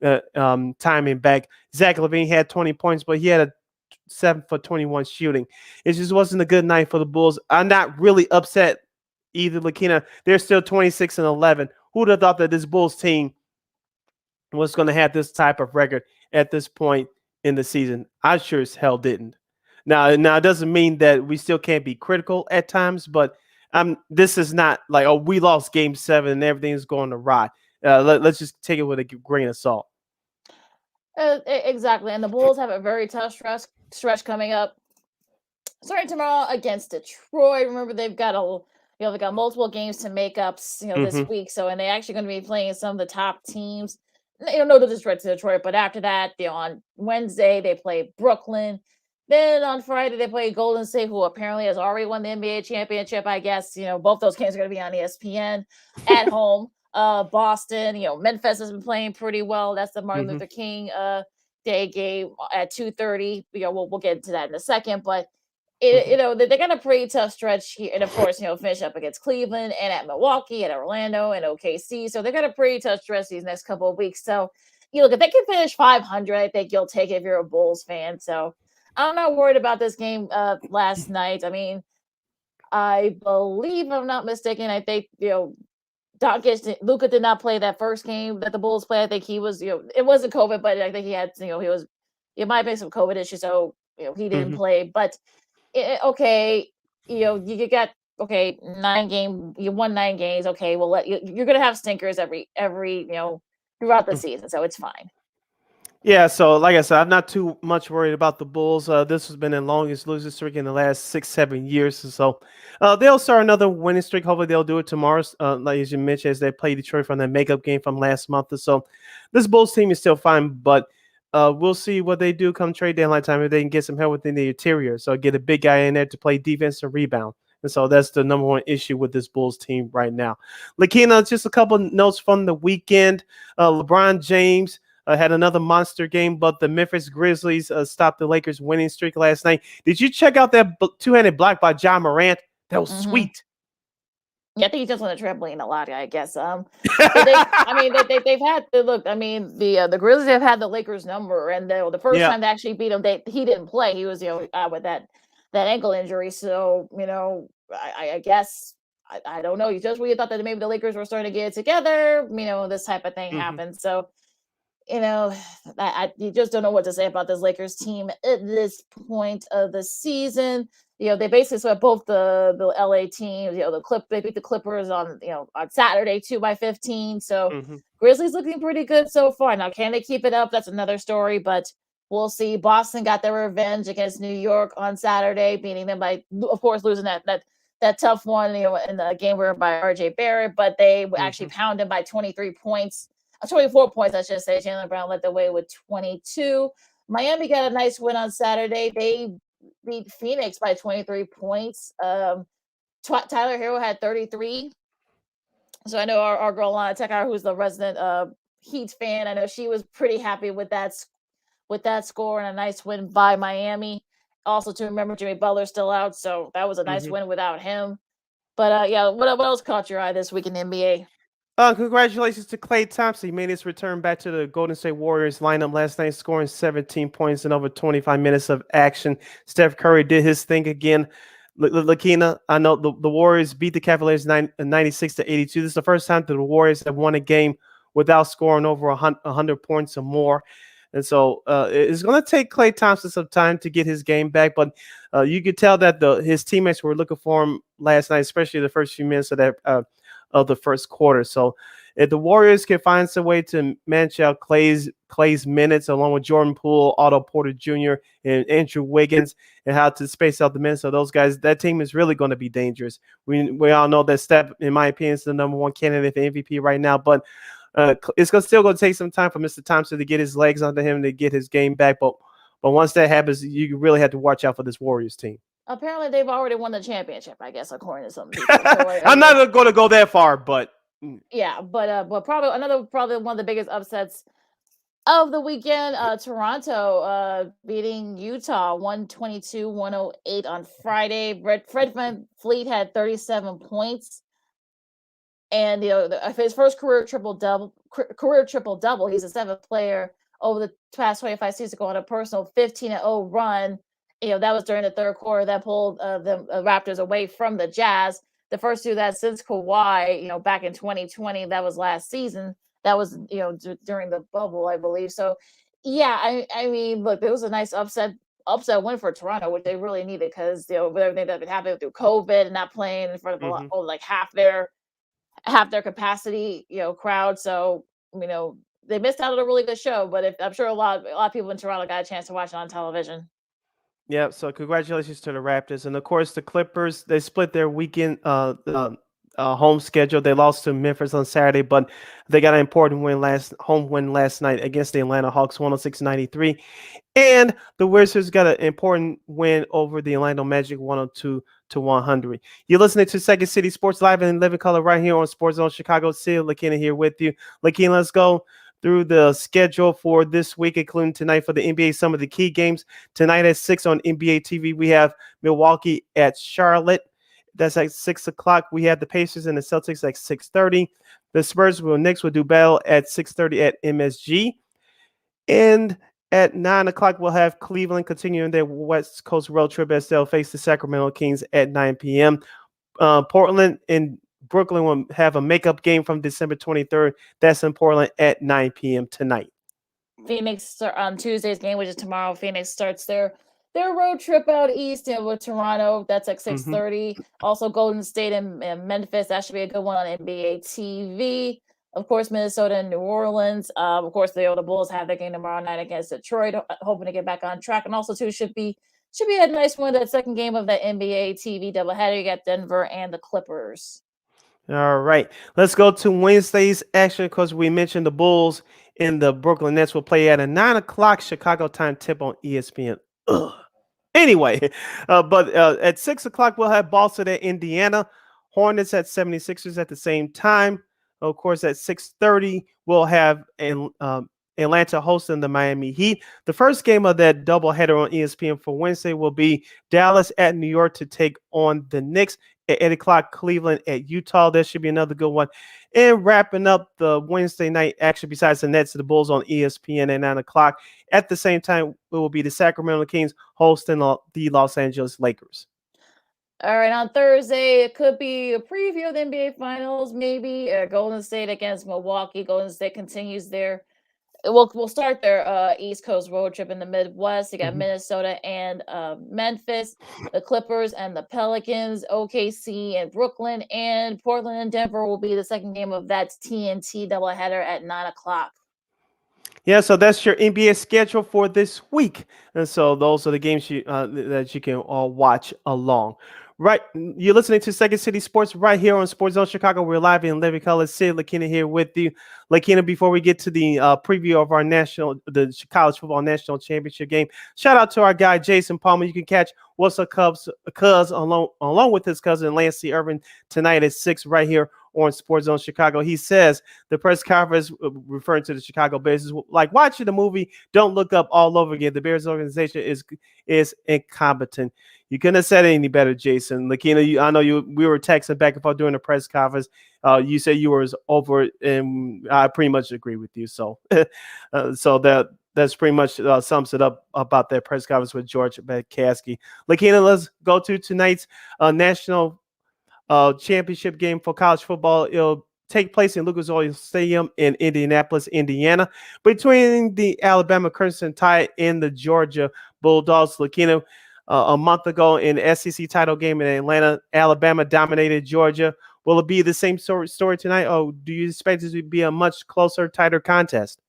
timing back. Zach LaVine had 20 points, but he had a 7 for 21 shooting. It just wasn't a good night for the Bulls. I'm not really upset either, Lakeena. They're still 26-11. Who would have thought that this Bulls team was going to have this type of record at this point in the season? I sure as hell didn't. Now it doesn't mean that we still can't be critical at times, but this is not like, oh, we lost game 7 and everything's going awry. Let's just take it with a grain of salt. Exactly. And the Bulls have a very tough stretch coming up. Starting tomorrow against Detroit. Remember, they've got they've got multiple games to make up, this week. So, and they're actually going to be playing some of the top teams. No disrespect to Detroit, but after that, on Wednesday they play Brooklyn. Then on Friday they play Golden State, who apparently has already won the NBA championship. I guess both those games are going to be on ESPN at home. Boston, Memphis has been playing pretty well. That's the Martin Luther King Day game at 2:30. We'll get into that in a second, but they got a pretty tough stretch here, and of course, finish up against Cleveland and at Milwaukee and Orlando and OKC. So they got a pretty tough stretch these next couple of weeks. So look, if they can finish 500, I think you'll take it if you're a Bulls fan. So I'm not worried about this game last night. I mean, I believe, if I'm not mistaken, I think Luka did not play that first game that the Bulls played. I think he was, it wasn't COVID, but I think he had, it might be some COVID issues, so he didn't play. But you got 9 games, you won 9 games. Okay, well, you're gonna have stinkers every throughout the season, so it's fine. Yeah, so like I said, I'm not too much worried about the Bulls. This has been the longest losing streak in the last 6-7 years. So they'll start another winning streak. Hopefully they'll do it tomorrow, like as you mentioned, as they play Detroit from that makeup game from last month or so. This Bulls team is still fine, but we'll see what they do come trade deadline time if they can get some help within the interior. So get a big guy in there to play defense and rebound. And so that's the number one issue with this Bulls team right now. Lakeena, just a couple notes from the weekend. LeBron James had another monster game, but the Memphis Grizzlies stopped the Lakers' winning streak last night. Did you check out that two-handed block by John Morant? That was sweet. Yeah, I think he's just on the trampoline a lot, I guess. They've had look. I mean, the Grizzlies have had the Lakers' number, and the first time they actually beat him, he didn't play. He was with that ankle injury. So I guess I don't know. You just really thought that maybe the Lakers were starting to get it together. This type of thing happened. So. You just don't know what to say about this Lakers team at this point of the season. They basically swept both the LA teams. They beat the Clippers on Saturday 2-15. So Grizzlies looking pretty good so far. Now, can they keep it up? That's another story, but we'll see. Boston got their revenge against New York on Saturday, beating them by, of course, losing that tough one, in the game where by RJ Barrett, but they actually pounded by 24 points, I should say. Jaylen Brown led the way with 22. Miami got a nice win on Saturday. They beat Phoenix by 23 points. Tyler Hero had 33. So I know our girl Lana Tekar, who's the resident Heat fan, I know she was pretty happy with that score and a nice win by Miami. Also, to remember, Jimmy Butler's still out, so that was a nice win without him. But what else caught your eye this week in the NBA? Congratulations to Klay Thompson. He made his return back to the Golden State Warriors lineup last night, scoring 17 points in over 25 minutes of action. Steph Curry did his thing again. Lakeena, I know the Warriors beat the Cavaliers 96-82. This is the first time that the Warriors have won a game without scoring over 100 points or more. And so it's going to take Klay Thompson some time to get his game back, but you could tell that his teammates were looking for him last night, especially the first few minutes of the first quarter. So if the Warriors can find some way to manage out Klay's minutes, along with Jordan Poole, Otto Porter Jr., and Andrew Wiggins, and how to space out the minutes of those guys, that team is really going to be dangerous. We all know that Steph, in my opinion, is the number one candidate for MVP right now, but it's still going to take some time for Mr. Thompson to get his legs under him, to get his game back. But once that happens, you really have to watch out for this Warriors team. Apparently, they've already won the championship, I guess, according to some people. So, I'm not going to go that far, but yeah, but probably one of the biggest upsets Of the weekend, Toronto beating Utah 122-108 on Friday. Fred VanVleet had 37 points. And his first career triple double. He's the seventh player over the past 25 seasons to go on a personal 15-0 run. That was during the third quarter that pulled the Raptors away from the Jazz. The first two that since Kawhi, back in 2020, that was last season. That was during the bubble, I believe. So, yeah, I mean, look, it was a nice upset win for Toronto, which they really needed because with everything that's been happening through COVID and not playing in front of a lot, like half their capacity, crowd. So, they missed out on a really good show, but I'm sure a lot of people in Toronto got a chance to watch it on television. Yeah, so congratulations to the Raptors. And of course, the Clippers, they split their weekend home schedule. They lost to Memphis on Saturday, but they got an important home win last night against the Atlanta Hawks, 106-93. And the Wizards got an important win over the Orlando Magic, 102-100. You're listening to Second City Sports Live in living color right here on Sports Zone Chicago. Sid, Lakeena here with you. Lakeena, let's go through the schedule for this week, including tonight for the NBA, some of the key games. Tonight at 6 on NBA TV, we have Milwaukee at Charlotte. That's at 6 o'clock. We have the Pacers and the Celtics at 6:30. The Spurs Knicks will do battle at 6:30 at MSG. And at 9 o'clock, we'll have Cleveland continuing their West Coast road trip as they'll face the Sacramento Kings at 9 p.m. Portland and Brooklyn will have a makeup game from December 23rd. That's in Portland at 9 p.m. tonight. Phoenix on Tuesday's game, which is tomorrow. Phoenix starts their road trip out east with Toronto. That's at 6:30. Also, Golden State and Memphis. That should be a good one on NBA TV. Of course, Minnesota and New Orleans. Of course, the Bulls have their game tomorrow night against Detroit, hoping to get back on track. And also, too, should be a nice one. That second game of the NBA TV doubleheader. You got Denver and the Clippers. All right, let's go to Wednesday's action because we mentioned the Bulls and the Brooklyn Nets will play at a 9 o'clock Chicago time tip on ESPN. Anyway, but at 6 o'clock, we'll have Boston at Indiana, Hornets at 76ers at the same time. Of course, at 6:30, we'll have Atlanta hosting the Miami Heat. The first game of that doubleheader on ESPN for Wednesday will be Dallas at New York to take on the Knicks. At 8 o'clock, Cleveland at Utah. That should be another good one. And wrapping up the Wednesday night action besides the Nets and the Bulls on ESPN at 9 o'clock. At the same time, it will be the Sacramento Kings hosting the Los Angeles Lakers. All right, on Thursday, it could be a preview of the NBA Finals, maybe. Golden State against Milwaukee. Golden State continues their we'll start their East Coast road trip in the Midwest. You got Minnesota and Memphis, the Clippers and the Pelicans, OKC and Brooklyn, and Portland and Denver will be the second game of that TNT doubleheader at 9 o'clock. Yeah, so that's your NBA schedule for this week. And so those are the games that you can all watch along. Right, you're listening to Second City Sports right here on Sports Zone Chicago. We're live in living color. Sid, Lakeena here with you. Lakeena, before we get to the preview of our the college football national championship game, shout out to our guy Jason Palmer. You can catch What's Up Cuz along with his cousin Lance C. Irvin tonight at 6 right here on Sports Zone Chicago. He says the press conference referring to the Chicago Bears is like watching the movie Don't Look Up all over again. The Bears organization is incompetent. You couldn't have said it any better, Jason. Lakeena, I know we were texting back and forth during the press conference. You said you were over it, and I pretty much agree with you. So, that's pretty much sums it up about that press conference with George McCaskey. Lakeena, let's go to tonight's national championship game for college football. It'll take place in Lucas Oil Stadium in Indianapolis, Indiana, between the Alabama Crimson Tide and the Georgia Bulldogs. Lakeena, a month ago in the SEC title game in Atlanta, Alabama dominated Georgia. Will it be the same story tonight, or do you expect it to be a much closer, tighter contest?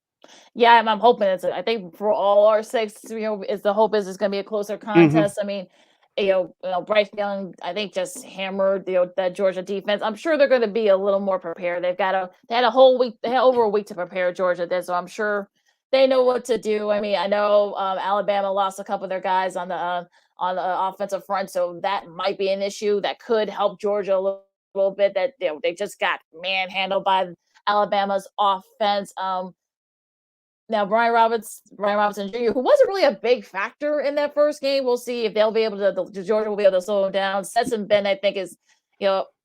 Yeah, I'm hoping I think for all our sakes, the hope is it's going to be a closer contest. I mean, Bryce Young, I think, just hammered that Georgia defense. I'm sure they're going to be a little more prepared. They had a whole week, they had over a week to prepare Georgia did, so I'm sure they know what to do. I mean, I know Alabama lost a couple of their guys on the offensive front, so that might be an issue that could help Georgia a little bit. That they just got manhandled by Alabama's offense. Now, Brian Robinson Jr., who wasn't really a big factor in that first game, we'll see if they'll be able to. Georgia will be able to slow him down. Stetson Bennett, I think, is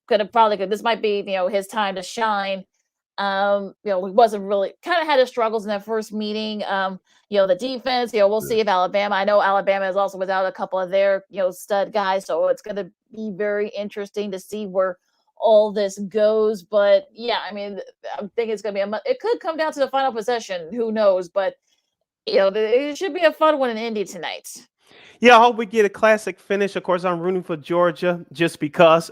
this might be his time to shine. He wasn't really kind of had his struggles in that first meeting. The defense, we'll see if Alabama. I know Alabama is also without a couple of their stud guys, so it's going to be very interesting to see where all this goes. But yeah, I mean, I think it's going to be it could come down to the final possession. Who knows? But it should be a fun one in Indy tonight. Yeah, I hope we get a classic finish. Of course, I'm rooting for Georgia just because.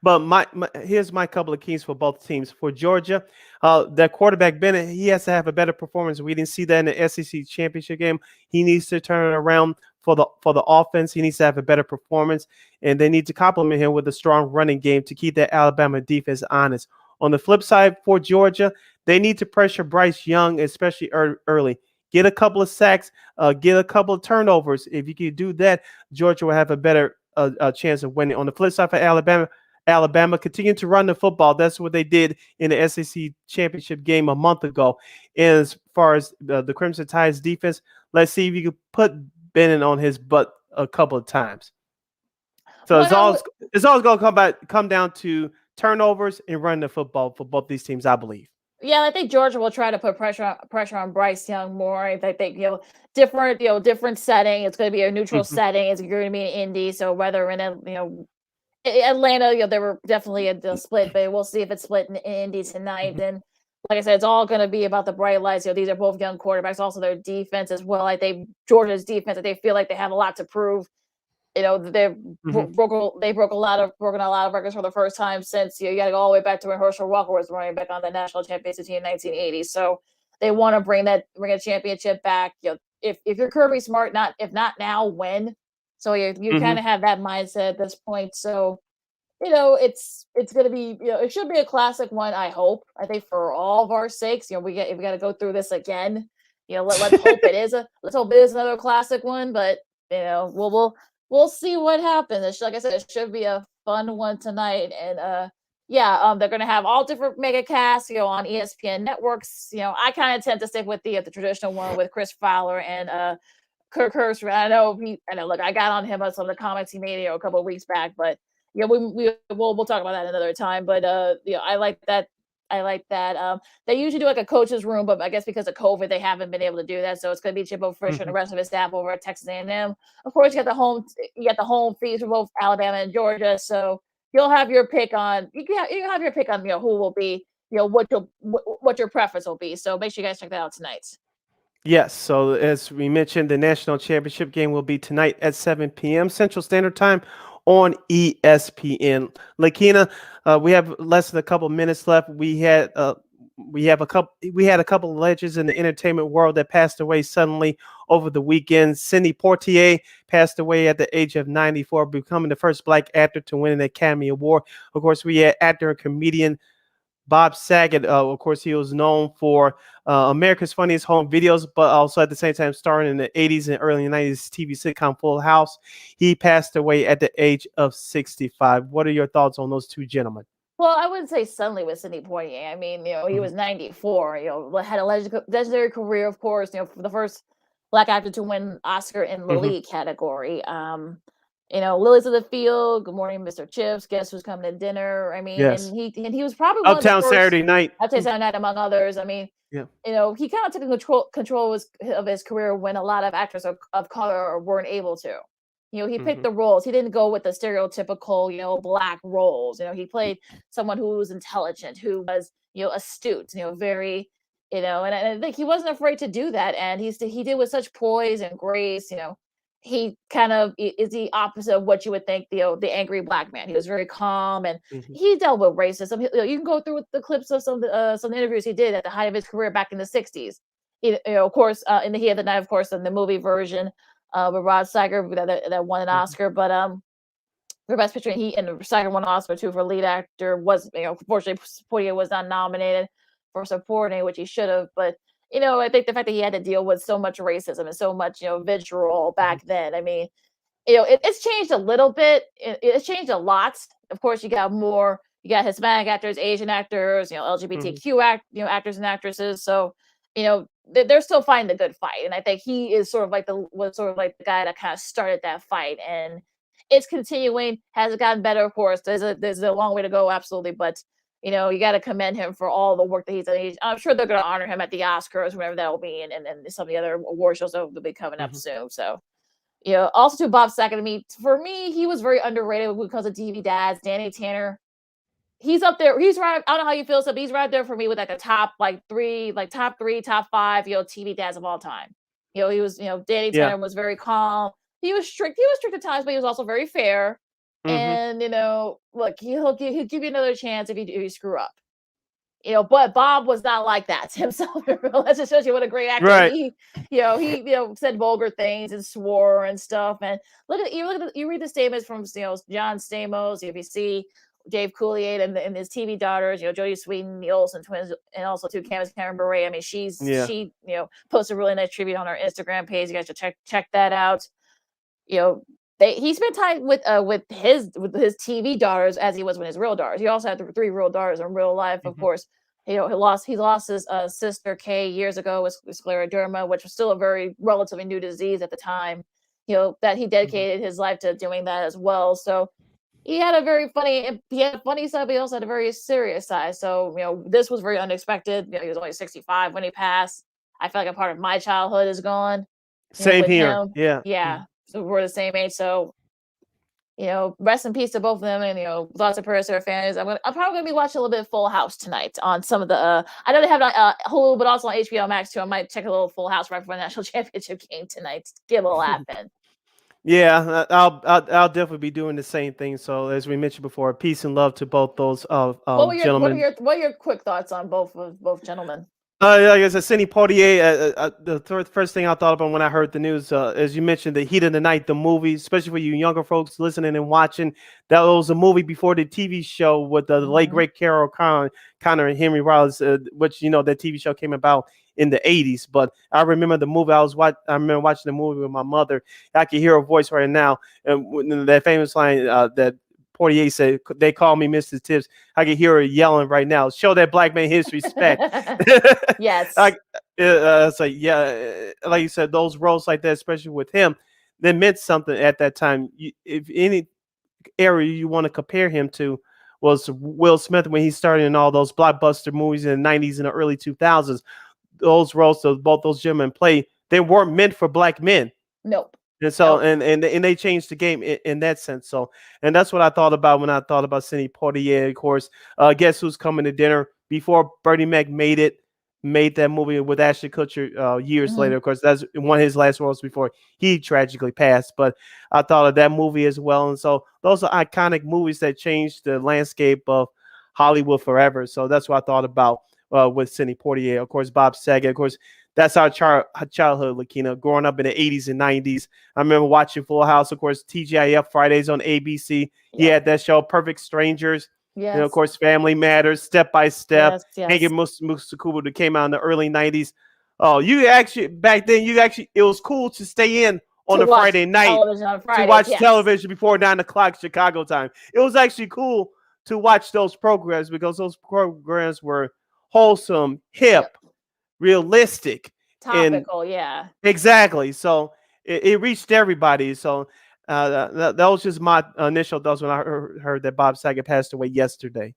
But here's my couple of keys for both teams. For Georgia, that quarterback Bennett, he has to have a better performance. We didn't see that in the SEC championship game. He needs to turn it around for the offense. He needs to have a better performance, and they need to complement him with a strong running game to keep that Alabama defense honest. On the flip side, for Georgia, they need to pressure Bryce Young, especially early. Get a couple of sacks, get a couple of turnovers. If you can do that, Georgia will have a better chance of winning. On the flip side for Alabama continue to run the football. That's what they did in the SEC championship game a month ago. And as far as the Crimson Tide's defense, let's see if you can put Bennett on his butt a couple of times. So it's always going to come down to turnovers and running the football for both these teams, I believe. Yeah, I think Georgia will try to put pressure on Bryce Young more. I think different setting. It's going to be a neutral setting. It's going to be in Indy. So whether in Atlanta, they were definitely a split, but we'll see if it's split in Indy tonight. And like I said, it's all going to be about the bright lights. These are both young quarterbacks. Also, their defense as well. I think Georgia's defense. They feel like they have a lot to prove. They broken a lot of records for the first time since you got to go all the way back to when Herschel Walker was running back on the national championship team in 1980. So they want to bring a championship back. If you're Kirby Smart, if not now, when? So you kind of have that mindset at this point. So it's going to be it should be a classic one. I hope. I think for all of our sakes, we got to go through this again. Let's hope it is another classic one. But we'll see what happens. Like I said, it should be a fun one tonight. And they're going to have all different mega casts, on ESPN networks. I kind of tend to stick with the traditional one with Chris Fowler and Kirk Herbstreit. I know. Look, I got on him on some of the comments he made a couple of weeks back, but we'll talk about that another time. But I like that. They usually do like a coach's room, but I guess because of COVID, they haven't been able to do that. So it's going to be Jimbo Fisher and the rest of his staff over at Texas A&M. Of course, you got the home fees for both Alabama and Georgia. So you'll have your pick on who will be what your preference will be. So make sure you guys check that out tonight. Yes. So as we mentioned, the national championship game will be tonight at 7 p.m. Central Standard Time on ESPN. Lakeena, we have less than a couple minutes left. We had a couple of legends in the entertainment world that passed away suddenly over the weekend. Sidney Poitier passed away at the age of 94, becoming the first Black actor to win an Academy Award. Of course, we had actor and comedian Bob Saget. Of course, he was known for America's Funniest Home Videos, but also at the same time starring in the 80s and early 90s TV sitcom Full House. He passed away at the age of 65. What are your thoughts on those two gentlemen? Well, I wouldn't say suddenly with Sidney Poitier. I mean, he was 94. Had a legendary career, of course. For the first Black actor to win Oscar in the lead category. Lilies of the Field, Good Morning, Mr. Chips, Guess Who's Coming to Dinner. I mean, yes. and he was probably Uptown Saturday Night. Uptown Saturday Night, among others. I mean, yeah. He kind of took control of his career when a lot of actors of color weren't able to. He picked the roles. He didn't go with the stereotypical, Black roles. He played someone who was intelligent, who was, astute, very, and I think he wasn't afraid to do that. And he did with such poise and grace, he kind of is the opposite of what you would think the angry Black man. He was very calm, and he dealt with racism. You can go through with the clips of some interviews he did at the height of his career back in the 60s. Of course, in the Heat of the Night, of course, in the movie version with Rod Steiger that won an Oscar, but for Best Picture, and Steiger won an Oscar too for lead actor. Was unfortunately Poitier was not nominated for supporting, which he should have, but. I think the fact that he had to deal with so much racism and so much, vitriol back then. I mean, it's changed a little bit. It's changed a lot. Of course, you got Hispanic actors, Asian actors, LGBTQ actors and actresses. So, they're still fighting the good fight, and I think he is sort of like the guy that kind of started that fight, and it's continuing. Has it gotten better? Of course, there's a long way to go, absolutely, but you know, you got to commend him for all the work that he's done. I'm sure they're going to honor him at the Oscars, whenever that will be, and some of the other award shows that will be coming up soon. So, you know, also to Bob Saget, for me, he was very underrated because of TV dads. Danny Tanner, he's up there. He's right. I don't know how you feel, so but he's right there for me with like the top top three, top five, you know, TV dads of all time. You know, he was, you know, Danny Yeah. Tanner was very calm. He was strict. He was strict at times, but he was also very fair. And you know, look, he'll give you another chance if you screw up. You know, but Bob was not like that himself. That just shows you what a great actor Right. he said vulgar things and swore and stuff. And you read the statements from, you know, John Stamos, if you see Dave Coulier and his TV daughters, you know, Jodie Sweetin, the Olsen twins, and also too Karen Bure. I mean, she you know, posted a really nice tribute on her Instagram page. You guys should check that out. You know, he spent time with his TV daughters as he was with his real daughters. He also had 3 real daughters in real life, of course. You know, he lost his sister Kay years ago with scleroderma, which was still a very relatively new disease at the time. You know, that he dedicated his life to doing that as well. So he had a funny side, but he also had a very serious side. So, you know, this was very unexpected. You know, he was only 65 when he passed. I feel like a part of my childhood is gone. Same with here. him. Yeah. Yeah. So we're the same age. So, you know, rest in peace to both of them, and you know, lots of prayers to their families. I'm probably gonna be watching a little bit of Full House tonight on some of the. I know they have it on Hulu, but also on HBO Max too. I might check a little Full House right before the national championship game tonight. Get a little laugh in. Yeah, I'll definitely be doing the same thing. So as we mentioned before, peace and love to both those gentlemen. What are your quick thoughts on both gentlemen? Like I said, Sidney Poitier, the first thing I thought about when I heard the news, as you mentioned, The Heat of the Night, the movie, especially for you younger folks listening and watching, that was a movie before the TV show with the late, great Carol Connor and Henry Rollins, which, you know, that TV show came about in the 80s. But I remember the movie. I remember watching the movie with my mother. I can hear her voice right now. And that famous line that Poitier said, "They call me Mr. Tips." I can hear her yelling right now. Show that black man his respect. Yes. It's like, yeah, like you said, those roles like that, especially with him, they meant something at that time. If any area you want to compare him to was Will Smith when he started in all those blockbuster movies in the 90s and the early 2000s, those roles that both those gentlemen played, they weren't meant for black men. Nope. And so, and they changed the game in that sense. So, and that's what I thought about when I thought about Sidney Poitier. Of course, guess who's coming to dinner before Bernie Mac made that movie with Ashton Kutcher years later. Of course, that's one of his last roles before he tragically passed. But I thought of that movie as well. And so those are iconic movies that changed the landscape of Hollywood forever. So that's what I thought about with Sidney Poitier. Of course, Bob Saget. Of course, that's our childhood, Lakeena, growing up in the 80s and 90s. I remember watching Full House, of course, TGIF Fridays on ABC. He had that show, Perfect Strangers. Yes. And of course, Family Matters, Step by Step. Yes. Hanging Musukubu that came out in the early 90s. Oh, back then, it was cool to stay in on a Friday night to watch television before 9 o'clock Chicago time. It was actually cool to watch those programs because those programs were wholesome, hip, realistic, topical, exactly. So it reached everybody. So that was just my initial thoughts when I heard that Bob Saget passed away yesterday.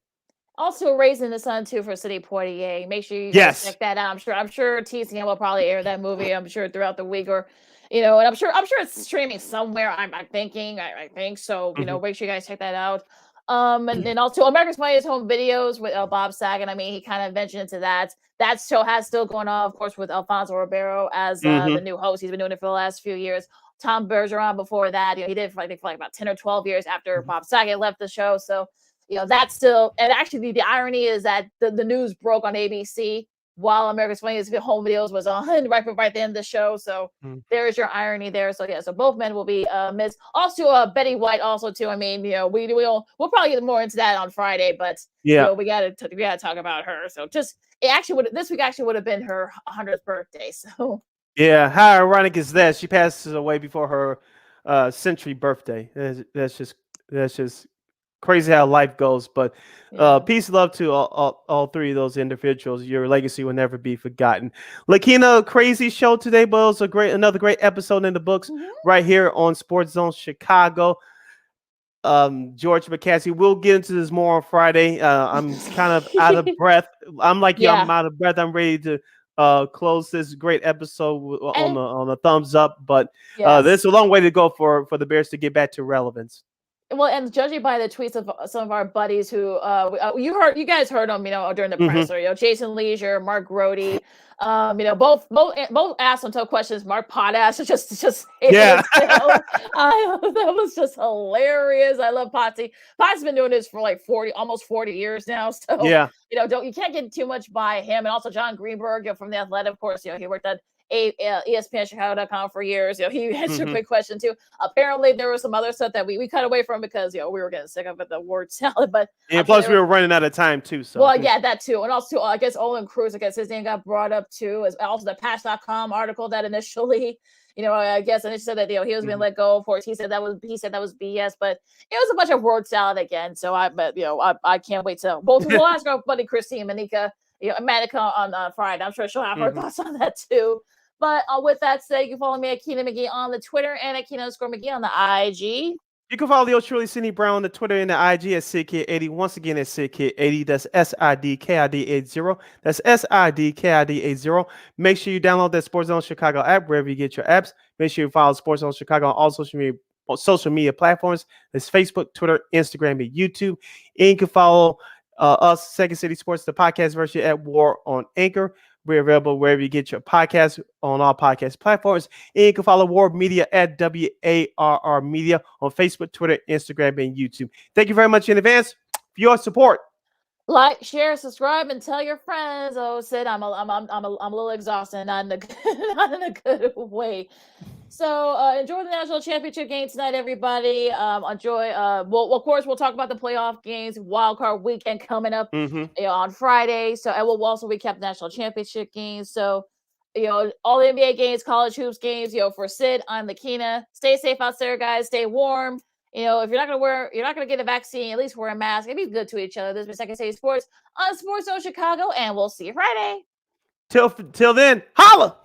Also, Raising the Sun too for Sidney Poitier. Make sure you guys check that out. I'm sure TCM will probably air that movie. I'm sure throughout the week, or you know, and I'm sure it's streaming somewhere. I'm thinking. I think so. You know, make sure you guys check that out. And then also America's Funniest Home Videos with Bob Saget. I mean, he kind of ventured into that. That show has still going on, of course, with Alfonso Ribeiro as the new host. He's been doing it for the last few years. Tom Bergeron before that. You know, he did for like about 10 or 12 years after Bob Saget left the show. So, you know, that's still, and actually the irony is that the news broke on ABC while America's Funniest Home Videos was on right at the end of the show. So there's your irony there. So yeah, so both men will be missed. Also, Betty White also too. I mean, you know, we'll probably get more into that on Friday, but you know, we gotta talk about her. So this week actually would have been her 100th birthday. So yeah, how ironic is that? She passes away before her century birthday. That's just crazy how life goes. But peace and love to all three of those individuals. Your legacy will never be forgotten. Lakeena, crazy show today, but it was another great episode in the books right here on Sports Zone Chicago. George McCaskey, we'll get into this more on Friday. I'm kind of out of breath. I'm like you, I'm out of breath. I'm ready to close this great episode on a thumbs up, but there's a long way to go for the Bears to get back to relevance. Well, and judging by the tweets of some of our buddies who you guys heard them, during the presser, Jason Leisure, Mark Grody, both asked some tough questions. Mark Potash just that was just hilarious. I love Potsy. Potsy's been doing this for like almost 40 years now. So you can't get too much by him. And also John Greenberg from The Athletic, of course, he worked at ESPN-Chicago.com for years. He answered a quick question too. Apparently, there was some other stuff that we cut away from because we were getting sick of it, the word salad. But plus we were running out of time too. So that too, and also I guess Olin Cruz, I guess his name got brought up too, as also the Patch.com article that initially, I guess initially said that he was being let go for. He said that was BS, but it was a bunch of word salad again. So I can't wait to we'll ask our buddy Christine Manika on Friday. I'm sure she'll have her thoughts on that too. But with that said, you can follow me at Keena McGee on the Twitter and at Keena_McGee on the IG. You can follow yours truly, Sidney Brown, on the Twitter and the IG at SidKid80. Once again, at SidKid80. That's SIDKID80. That's SIDKID80. Make sure you download that Sports Zone Chicago app wherever you get your apps. Make sure you follow Sports Zone Chicago on all social media platforms. That's Facebook, Twitter, Instagram, and YouTube. And you can follow us, Second City Sports, the podcast version at War on Anchor. We're available wherever you get your podcasts on all podcast platforms. And you can follow War Media at WARR Media on Facebook, Twitter, Instagram, and YouTube. Thank you very much in advance for your support. Like, share, subscribe, and tell your friends. Oh, Sid, I'm a little exhausted, not in a good way. So enjoy the national championship game tonight, everybody. Enjoy. Well, of course, we'll talk about the playoff games, wild card weekend coming up on Friday. So and we'll also recap the national championship games. So all the NBA games, college hoops games. For Sid, I'm Lakeena. Stay safe out there, guys. Stay warm. If you're not gonna get a vaccine, at least wear a mask and be good to each other. This is Second City Sports on Sports Zone Chicago, and we'll see you Friday. Till then, holla.